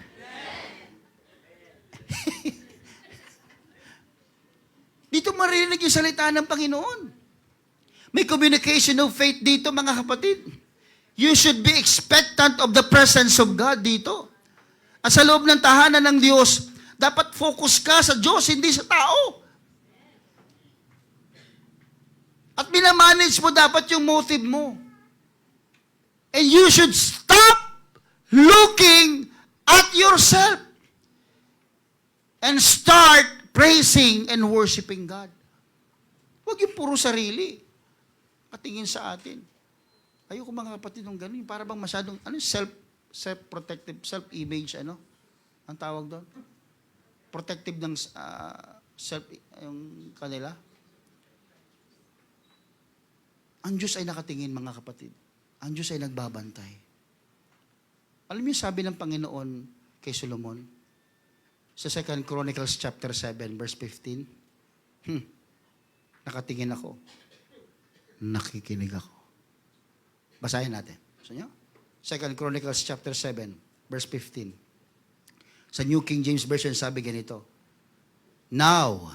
Dito marinig yung salita ng Panginoon. May communication of faith dito, mga kapatid. You should be expectant of the presence of God dito. At sa loob ng tahanan ng Diyos, dapat focus ka sa Diyos, hindi sa tao. At minamanage mo dapat yung motive mo. And you should stop looking at yourself and start praising and worshiping God. Huwag yung puro sarili. Patingin sa atin. Ayoko mga kapatid ng ganun. Para bang masyadong, self-protective, self-image, ang tawag doon? Protective ng self, yung kanila. Ang Diyos ay nakatingin, mga kapatid. Ang Diyos ay nagbabantay. Alam niyo sabi ng Panginoon kay Solomon, sa 2 Chronicles chapter 7, verse 15, nakatingin ako. Nakikinig ako. Basahin natin. Gusto nyo? 2 Chronicles chapter 7, verse 15. Sa New King James Version, sabi ganito, Now,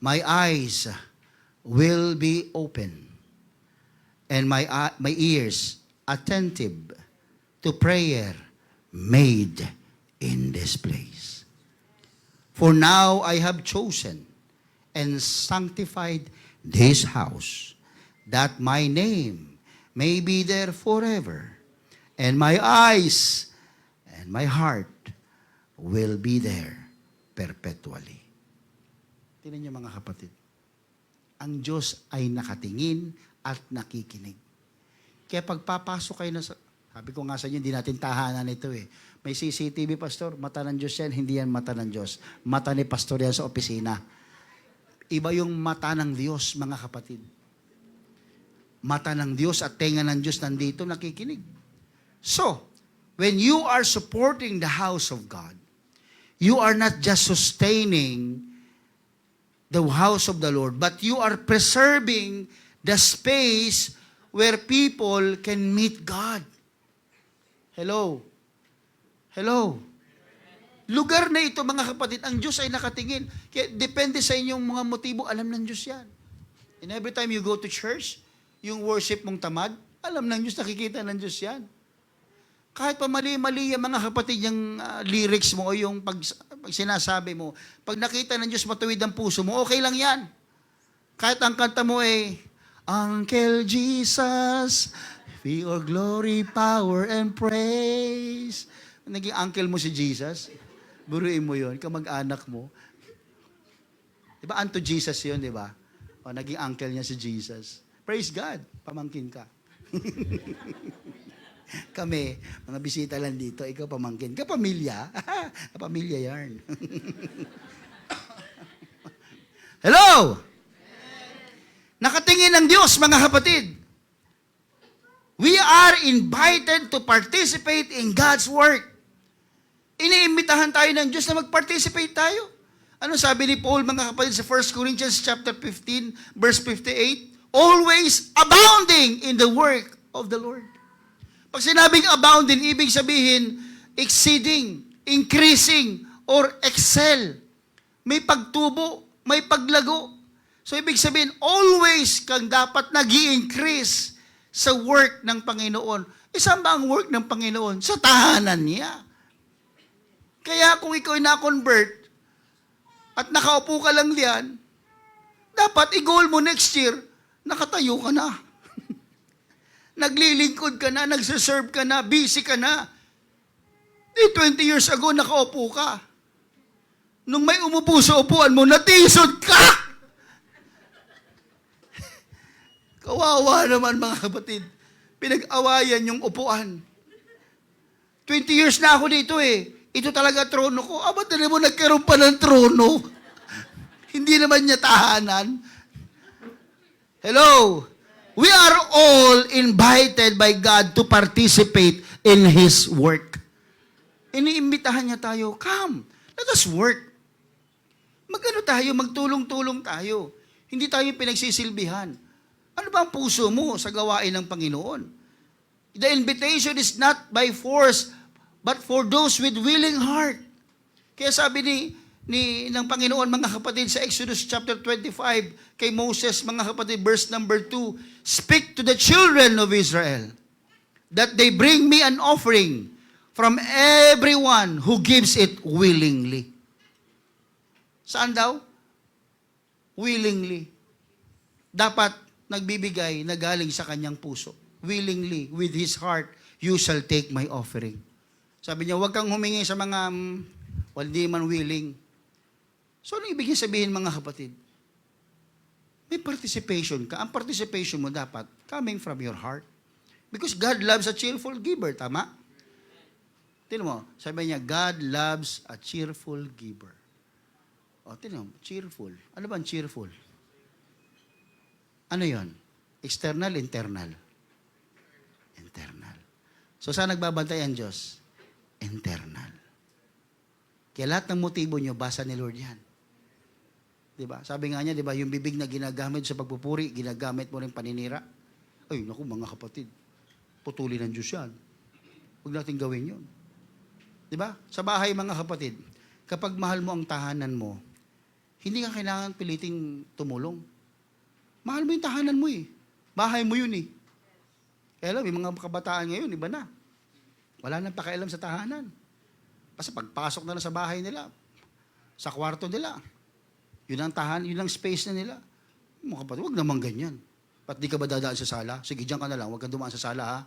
my eyes will be open, and my ears attentive to prayer made in this place. For now I have chosen and sanctified this house, that my name may be there forever, and my eyes and my heart will be there perpetually. Tingnan niyo mga kapatid, ang Diyos ay nakatingin at nakikinig. Kaya pagpapasok kayo na sabi ko nga sa inyo, hindi natin tahanan ito eh. May CCTV, pastor, mata ng Diyos yan, hindi yan mata ng Diyos. Mata ni pastor yan sa opisina. Iba yung mata ng Diyos, mga kapatid. Mata ng Diyos at tenga ng Diyos nandito, nakikinig. So, when you are supporting the house of God, you are not just sustaining the house of the Lord, but you are preserving the space where people can meet God. Hello? Hello? Lugar na ito, mga kapatid, ang Diyos ay nakatingin. Kaya depende sa inyong mga motibo, alam ng Diyos yan. And every time you go to church, yung worship mong tamad, alam ng Diyos, nakikita ng Diyos yan. Kahit pa mali-mali yung mga kapatid yung lyrics mo o yung pag sinasabi mo, pag nakita ng Diyos matuwid ang puso mo, okay lang yan. Kahit ang kanta mo ay, Uncle Jesus, be your glory, power, and praise. Naging uncle mo si Jesus, buruin mo yun, kamag-anak mo. Diba, unto Jesus yun, diba? O, naging uncle niya si Jesus. Praise God, pamangkin ka. Kami, mga bisita lang dito, ikaw pamangkin. Kapamilya. Kapamilya yarn. Hello! Nakatingin ng Diyos, mga kapatid. We are invited to participate in God's work. Iniimbitahan tayo ng Diyos na mag-participate tayo. Ano sabi ni Paul, mga kapatid, sa 1 Corinthians chapter 15, verse 58? Always abounding in the work of the Lord. Pag sinabing abounding, ibig sabihin, exceeding, increasing, or excel. May pagtubo, may paglago. So, ibig sabihin, always kang dapat nag-i-increase sa work ng Panginoon. Saan ba ang work ng Panginoon? Sa tahanan niya. Kaya kung ikaw ay na-convert, at nakaupo ka lang diyan, dapat i-goal mo next year, nakatayo ka na. Naglilingkod ka na, nagsiserve ka na, busy ka na. 20 years ago, nakaupo ka. Nung may umupo sa upuan mo, natisod ka! Kawawa naman, mga kapatid. Pinag-awayan yung upuan. 20 years na ako dito eh. Ito talaga trono ko. Ba't na mo nagkaroon pa ng trono? Hindi naman niya tahanan. Hello? We are all invited by God to participate in His work. Iniimbitahan niya tayo, come, let us work. Magano tayo, magtulong-tulong tayo. Hindi tayo pinagsisilbihan. Ano ba ang puso mo sa gawain ng Panginoon? The invitation is not by force, but for those with willing heart. Kaya sabi ng Panginoon, mga kapatid, sa Exodus chapter 25, kay Moses, mga kapatid, verse number 2, speak to the children of Israel, that they bring me an offering from everyone who gives it willingly. Saan daw? Willingly. Dapat nagbibigay na galing sa kanyang puso. Willingly, with his heart, you shall take my offering. Sabi niya, huwag kang humingi sa mga hindi man willing. So, ano ibig sabihin, mga kapatid? May participation ka. Ang participation mo dapat coming from your heart. Because God loves a cheerful giver. Tama? Tignan mo, sabi niya, God loves a cheerful giver. O, tignan mo, cheerful. Ano ba ang cheerful? Ano yon? External, internal? Internal. So, saan nagbabantay ang Diyos? Internal. Kaya lahat ng motibo nyo, basa ni Lord yan. Diba? Sabi nga niya, diba, yung bibig na ginagamit sa pagpupuri, ginagamit mo rin paninira. Ay, naku, mga kapatid, putulin ng Diyos yan. Huwag natin gawin yun. Diba? Sa bahay, mga kapatid, kapag mahal mo ang tahanan mo, hindi ka kailangan piliting tumulong. Mahal mo yung tahanan mo eh. Bahay mo yun eh. Kaya lang, may mga kabataan ngayon, iba na. Wala nang pakialam sa tahanan. Basta pagpasok na lang sa bahay nila, sa kwarto nila, yun ang tahanan, yun ang space na nila. Mga kapatid, huwag naman ganyan. Ba't di ka ba dadaan sa sala? Sige, diyan ka na lang, huwag kang dumaan sa sala ha.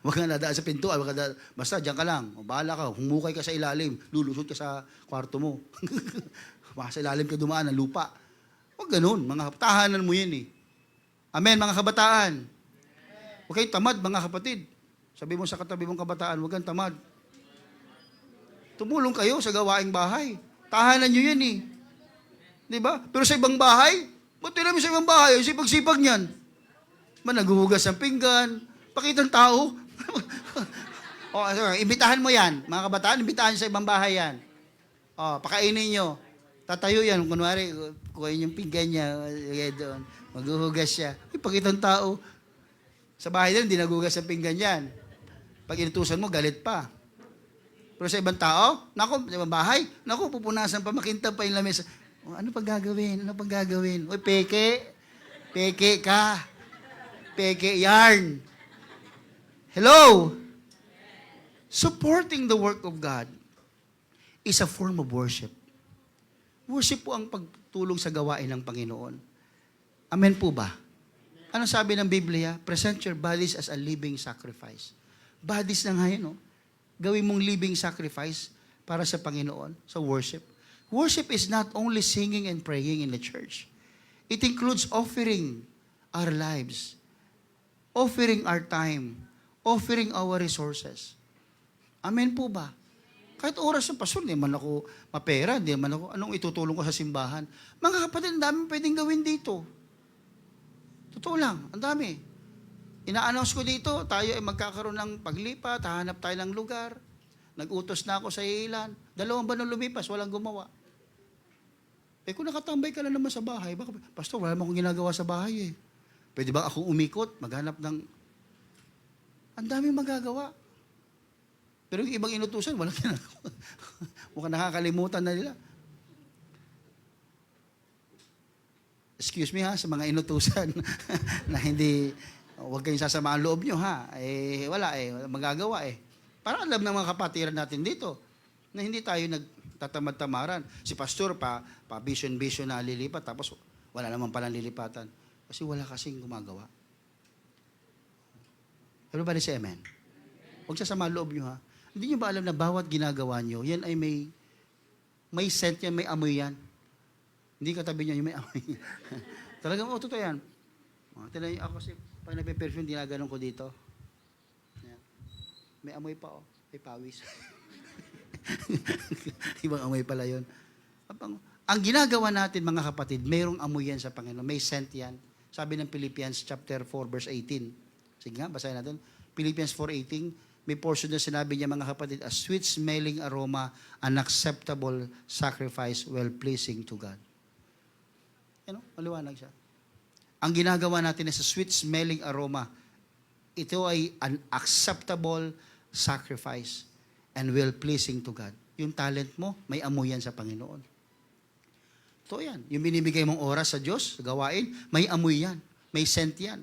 Huwag kang dadaan sa pinto, basta diyan ka lang. O, bahala ka, humukay ka sa ilalim, lulusot ka sa kwarto mo. Baka sa ilalim ka dumaan ng lupa. Huwag ganun, mga tahanan mo yan eh. Amen, mga kabataan. Huwag kayong tamad, mga kapatid. Sabi mo sa katabi mong kabataan, huwag kang tamad. Tumulong kayo sa gawaing bahay. Tahanan nyo yan eh. Diba? Pero sa ibang bahay, ba't namin sa ibang bahay? Sipag-sipag niyan. Naghuhugas ng pinggan, pakitang tao. O, imbitahan mo yan. Mga kabataan, imbitahan nyo sa ibang bahay yan. O, pakainin nyo. Tatayo yan. Kunwari, kuhain yung pinggan niya. Doon. Maghuhugas siya. Pakitang tao. Sa bahay din, hindi naghuhugas ng pinggan yan. Pag inutusan mo, galit pa. Pero sa ibang tao, naku, sa ibang bahay, naku, pupunasan pa, makintab pa yung lamesa. O, ano pang gagawin? Ano pang gagawin? Uy, peke. Peke ka. Peke yarn. Hello? Supporting the work of God is a form of worship. Worship po ang pagtulong sa gawain ng Panginoon. Amen po ba? Ano sabi ng Biblia? Present your bodies as a living sacrifice. Bodies na nga yun, no? Gawin mong living sacrifice para sa Panginoon, sa worship. Worship is not only singing and praying in the church. It includes offering our lives, offering our time, offering our resources. Amen po ba? Kahit oras ng pastor, hindi man ako mapera, hindi man ako, anong itutulong ko sa simbahan. Mga kapatid, ang dami pwedeng gawin dito. Totoo lang, ang dami. Ina-announce ko dito, tayo ay magkakaroon ng paglipat, hahanap tayo ng lugar. Nag-utos na ako sa ilan. 2 buwan nung lumipas, walang gumawa. Eh kung nakatambay ka na naman sa bahay, baka, pastor, wala naman akong ginagawa sa bahay eh. Pwede ba akong umikot, maghanap ng... Ang daming magagawa. Pero yung ibang inutusan, walang ginagawa. Mukhang nakakalimutan na nila. Excuse me ha, sa mga inutusan na hindi... Huwag kayong sasama ang loob nyo, ha? Eh, wala magagawa eh. Parang alam ng mga kapatiran natin dito na hindi tayo nagtatamad-tamaran. Si pastor vision na lilipat, tapos wala naman palang lilipatan. Kasi wala kasing gumagawa. Everybody say amen. Huwag sasama ang loob nyo, ha? Hindi nyo ba alam na bawat ginagawa nyo, yan ay may scent yan, may amoy yan. Hindi katabi nyo, yung may amoy. Talagang, totoo yan. Tinan nyo ako kasi, pag nagpe-perfume, ginaganon ko dito. Ayan. May amoy pa, may pawis. Ibang amoy pala yun. Ang ginagawa natin, mga kapatid, mayroong amoy yan sa Panginoon. May scent yan. Sabi ng Philippians chapter 4, verse 18. Sige nga, basahin natin. Philippians 4:18, may portion na sinabi niya, mga kapatid, a sweet-smelling aroma, an acceptable sacrifice, well-pleasing to God. Maliwanag siya. Ang ginagawa natin is a sweet-smelling aroma. Ito ay an acceptable sacrifice and well-pleasing to God. Yung talent mo, may amoy yan sa Panginoon. Ito yan. Yung binibigay mong oras sa Diyos, sa gawain, may amoy yan. May scent yan.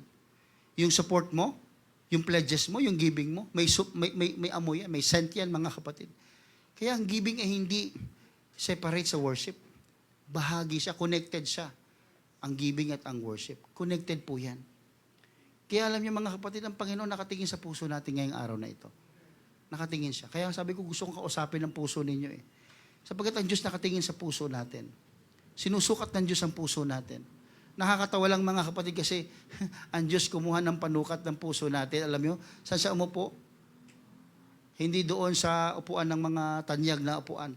Yung support mo, yung pledges mo, yung giving mo, may amoy yan, may scent yan, mga kapatid. Kaya ang giving ay hindi separate sa worship. Bahagi siya, connected siya. Ang giving at ang worship. Connected po yan. Kaya alam niyo, mga kapatid, ang Panginoon nakatingin sa puso natin ngayong araw na ito. Nakatingin siya. Kaya sabi ko, gusto kong kausapin ang puso ninyo eh. Sapagkat ang Diyos nakatingin sa puso natin. Sinusukat ng Diyos ang puso natin. Nakakatawa lang, mga kapatid, kasi ang Diyos kumuha ng panukat ng puso natin. Alam niyo, saan siya umupo? Hindi doon sa upuan ng mga tanyag na upuan,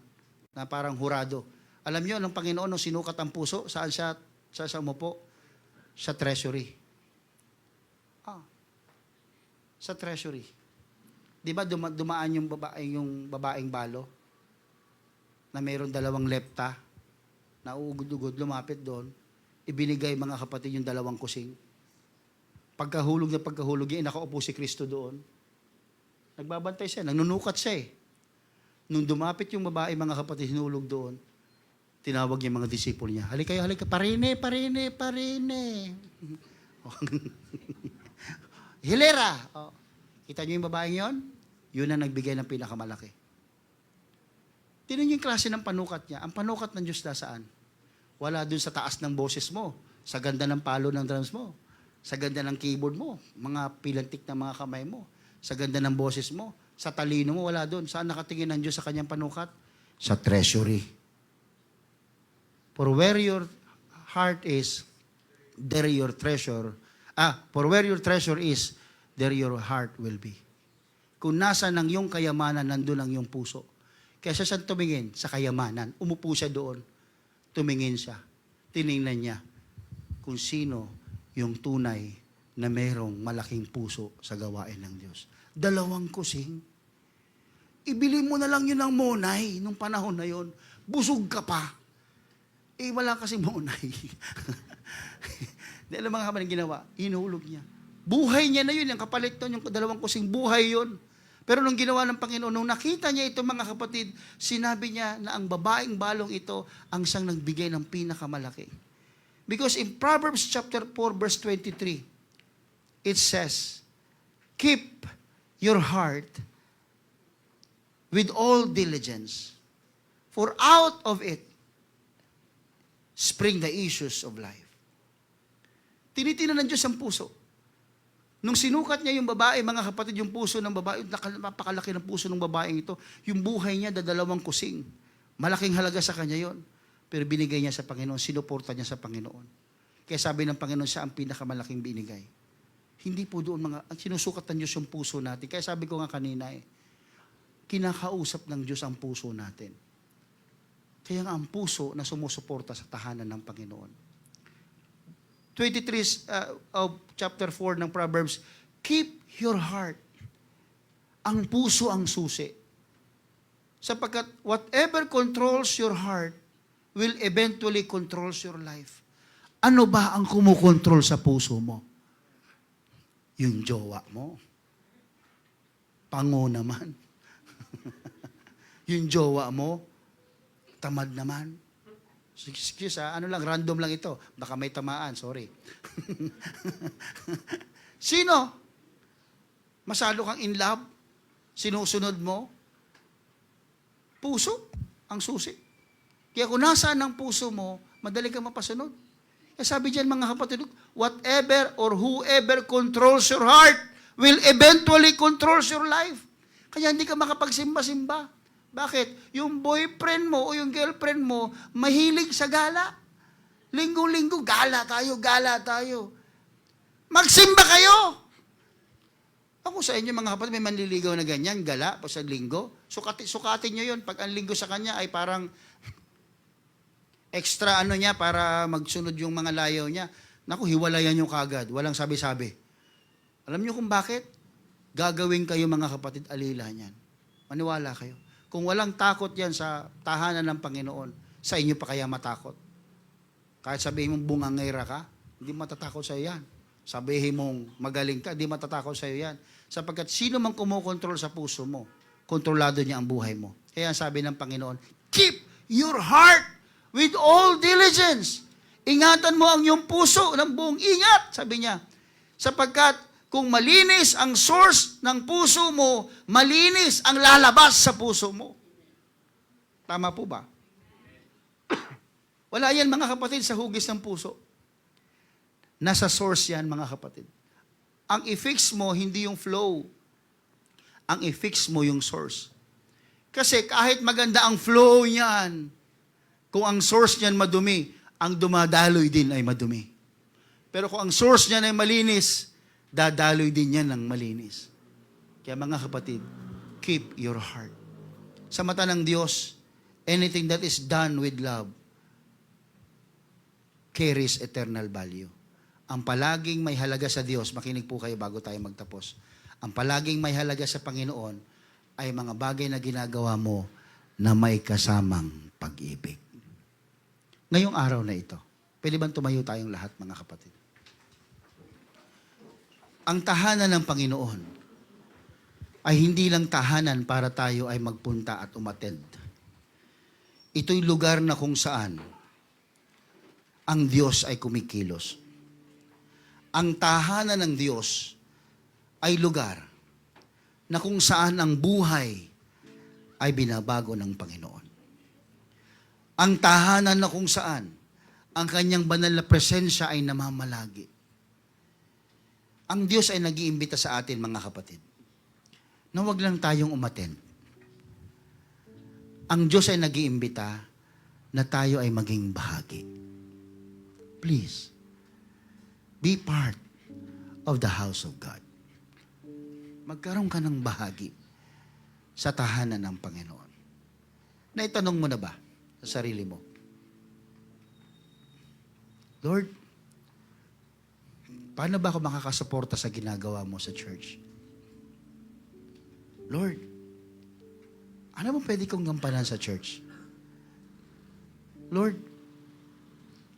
na parang hurado. Alam niyo, ng Panginoon, nung sinukat ang puso, saan siya umupo? Sa treasury. Sa treasury. Di ba dumaan yung babaeng balo? Na mayroon 2 lepta, na uugod-ugod, lumapit doon, ibinigay, mga kapatid, yung 2 kusing. Pagkahulog niya, nakaupo si Kristo doon. Nagbabantay siya, nanunukat siya eh. Nung dumapit yung babae, mga kapatid, hinulog doon, tinawag niya mga disipulo niya, halika, parine. Hilera! Kita niyo yung babaeng yon? Yun ang nagbigay ng pinakamalaki. Tinan niyo yung klase ng panukat niya. Ang panukat ng Diyos na saan? Wala dun sa taas ng boses mo, sa ganda ng palo ng drums mo, sa ganda ng keyboard mo, mga pilantik na mga kamay mo, sa ganda ng boses mo, sa talino mo, wala dun. Saan nakatingin ng Diyos sa kanyang panukat? Sa treasury. For where your heart is, there your treasure. For where your treasure is, there your heart will be. Kung nasa ng iyong kayamanan, nandun ang iyong puso. Kaya siya tumingin sa kayamanan. Umupo siya doon. Tumingin siya. Tiningnan niya kung sino yung tunay na mayroong malaking puso sa gawain ng Diyos. 2 kusing. Ibili mo na lang yun ng monay nung panahon na yun. Busog ka pa. Wala kasing monay. Dahil mga kapatid ginawa, inulog niya. Buhay niya na yun. Yung kapalit doon, yung 2 kusing, buhay yun. Pero nung ginawa ng Panginoon, nung nakita niya ito, mga kapatid, sinabi niya na ang babaeng balong ito ang siyang nagbigay ng pinakamalaki. Because in Proverbs chapter 4, verse 23, it says, keep your heart with all diligence, for out of it spring the issues of life. Tinitingnan ng Diyos ang puso. Nung sinukat niya yung babae, mga kapatid, yung puso ng babae, napakalaki ng puso ng babaeng ito, yung buhay niya, 2 kusing. Malaking halaga sa kanya yon. Pero binigay niya sa Panginoon, sinuporta niya sa Panginoon. Kaya sabi ng Panginoon, siya ang pinakamalaking binigay. Hindi po doon sinusukat ng Diyos yung puso natin. Kaya sabi ko nga kanina kinakausap ng Diyos ang puso natin. Kaya nga ang puso na sumusuporta sa tahanan ng Panginoon. 23 of chapter 4 ng Proverbs, keep your heart. Ang puso ang susi. Sapagkat whatever controls your heart will eventually controls your life. Ano ba ang kumukontrol sa puso mo? Yung jowa mo. Pango naman. Yung jowa mo, tamad naman. Excuse random lang ito. Baka may tamaan, sorry. Sino? Masyado kang in love? Sinusunod mo? Puso ang susi. Kaya kung nasaan ang puso mo, madali kang mapasunod. Kaya sabi diyan, mga kapatid, whatever or whoever controls your heart will eventually controls your life. Kaya hindi ka makapagsimba-simba. Bakit? Yung boyfriend mo o yung girlfriend mo, mahilig sa gala. Linggo-linggo, gala tayo. Magsimba kayo! Ako sa inyo, mga kapatid, may manliligaw na ganyan, gala, sa linggo. Sukatin nyo yun. Pag ang linggo sa kanya ay parang extra ano niya para magsunod yung mga layaw niya. Naku, hiwalayan nyo kagad. Walang sabi-sabi. Alam niyo kung bakit? Gagawin kayo mga kapatid, alila niyan. Maniwala kayo. Kung walang takot yan sa tahanan ng Panginoon, sa inyo pa kaya matakot? Kahit sabihin mong bungangera ka, hindi matatakot sa iyo yan. Sabihin mong magaling ka, hindi matatakot sa iyo yan. Sapagkat sino mang kumokontrol sa puso mo, kontrolado niya ang buhay mo. Kaya sabi ng Panginoon, keep your heart with all diligence. Ingatan mo ang iyong puso ng buong ingat, sabi niya. Sapagkat kung malinis ang source ng puso mo, malinis ang lalabas sa puso mo. Tama po ba? Wala yan mga kapatid sa hugis ng puso. Nasa source yan mga kapatid. Ang i-fix mo, hindi yung flow. Ang i-fix mo yung source. Kasi kahit maganda ang flow niyan, kung ang source niyan madumi, ang dumadaloy din ay madumi. Pero kung ang source niyan ay malinis, dadaloy din yan ng malinis. Kaya mga kapatid, keep your heart. Sa mata ng Diyos, anything that is done with love carries eternal value. Ang palaging may halaga sa Diyos, makinig po kayo bago tayo magtapos. Ang palaging may halaga sa Panginoon ay mga bagay na ginagawa mo na may kasamang pag-ibig. Ngayong araw na ito, pwede bang tumayo tayong lahat mga kapatid? Ang tahanan ng Panginoon ay hindi lang tahanan para tayo ay magpunta at umattend. Ito'y lugar na kung saan ang Diyos ay kumikilos. Ang tahanan ng Diyos ay lugar na kung saan ang buhay ay binabago ng Panginoon. Ang tahanan na kung saan ang kanyang banal na presensya ay namamalagi. Ang Diyos ay nag-iimbita sa atin, mga kapatid, na huwag lang tayong umattend. Ang Diyos ay nag-iimbita na tayo ay maging bahagi. Please, be part of the house of God. Magkaroon ka ng bahagi sa tahanan ng Panginoon. Naitanong mo na ba sa sarili mo, Lord, paano ba ako makakasuporta sa ginagawa mo sa church? Lord, ano mo pwede kong gampanan sa church? Lord,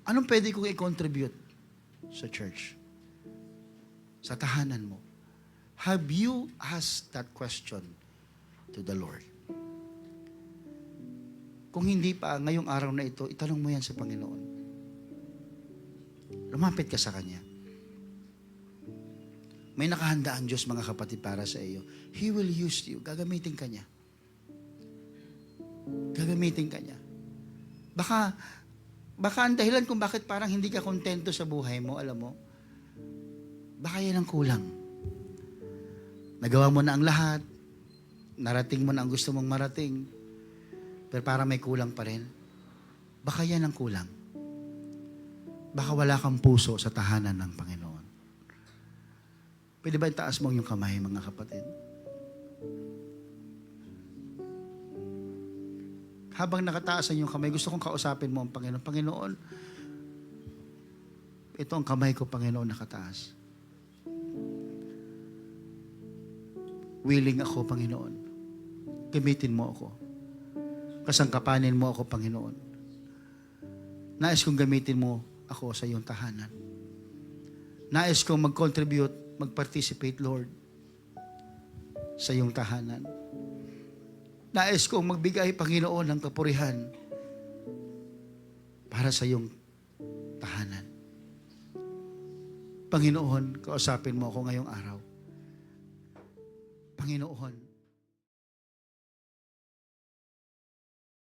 anong pwede kong i-contribute sa church? Sa tahanan mo? Have you asked that question to the Lord? Kung hindi pa, ngayong araw na ito, itanong mo yan sa Panginoon. Lumapit ka sa Kanya. May nakahanda ang Diyos, mga kapatid, para sa iyo. He will use you. Gagamitin ka niya. Gagamitin ka niya. Baka ang dahilan kung bakit parang hindi ka kontento sa buhay mo, alam mo, baka yan ang kulang. Nagawa mo na ang lahat. Narating mo na ang gusto mong marating. Pero parang may kulang pa rin. Baka yan ang kulang. Baka wala kang puso sa tahanan ng Panginoon. Pwede ba itaas mo yung kamay, mga kapatid? Habang nakataas ang iyong kamay, gusto kong kausapin mo ang Panginoon. Panginoon, ito ang kamay ko, Panginoon, nakataas. Willing ako, Panginoon. Gamitin mo ako. Kasangkapanin mo ako, Panginoon. Nais kong gamitin mo ako sa iyong tahanan. Nais kong mag-contribute, mag-participate, Lord, sa iyong tahanan. Nais kong magbigay, Panginoon, ng kapurihan para sa iyong tahanan. Panginoon, kausapin mo ako ngayong araw. Panginoon,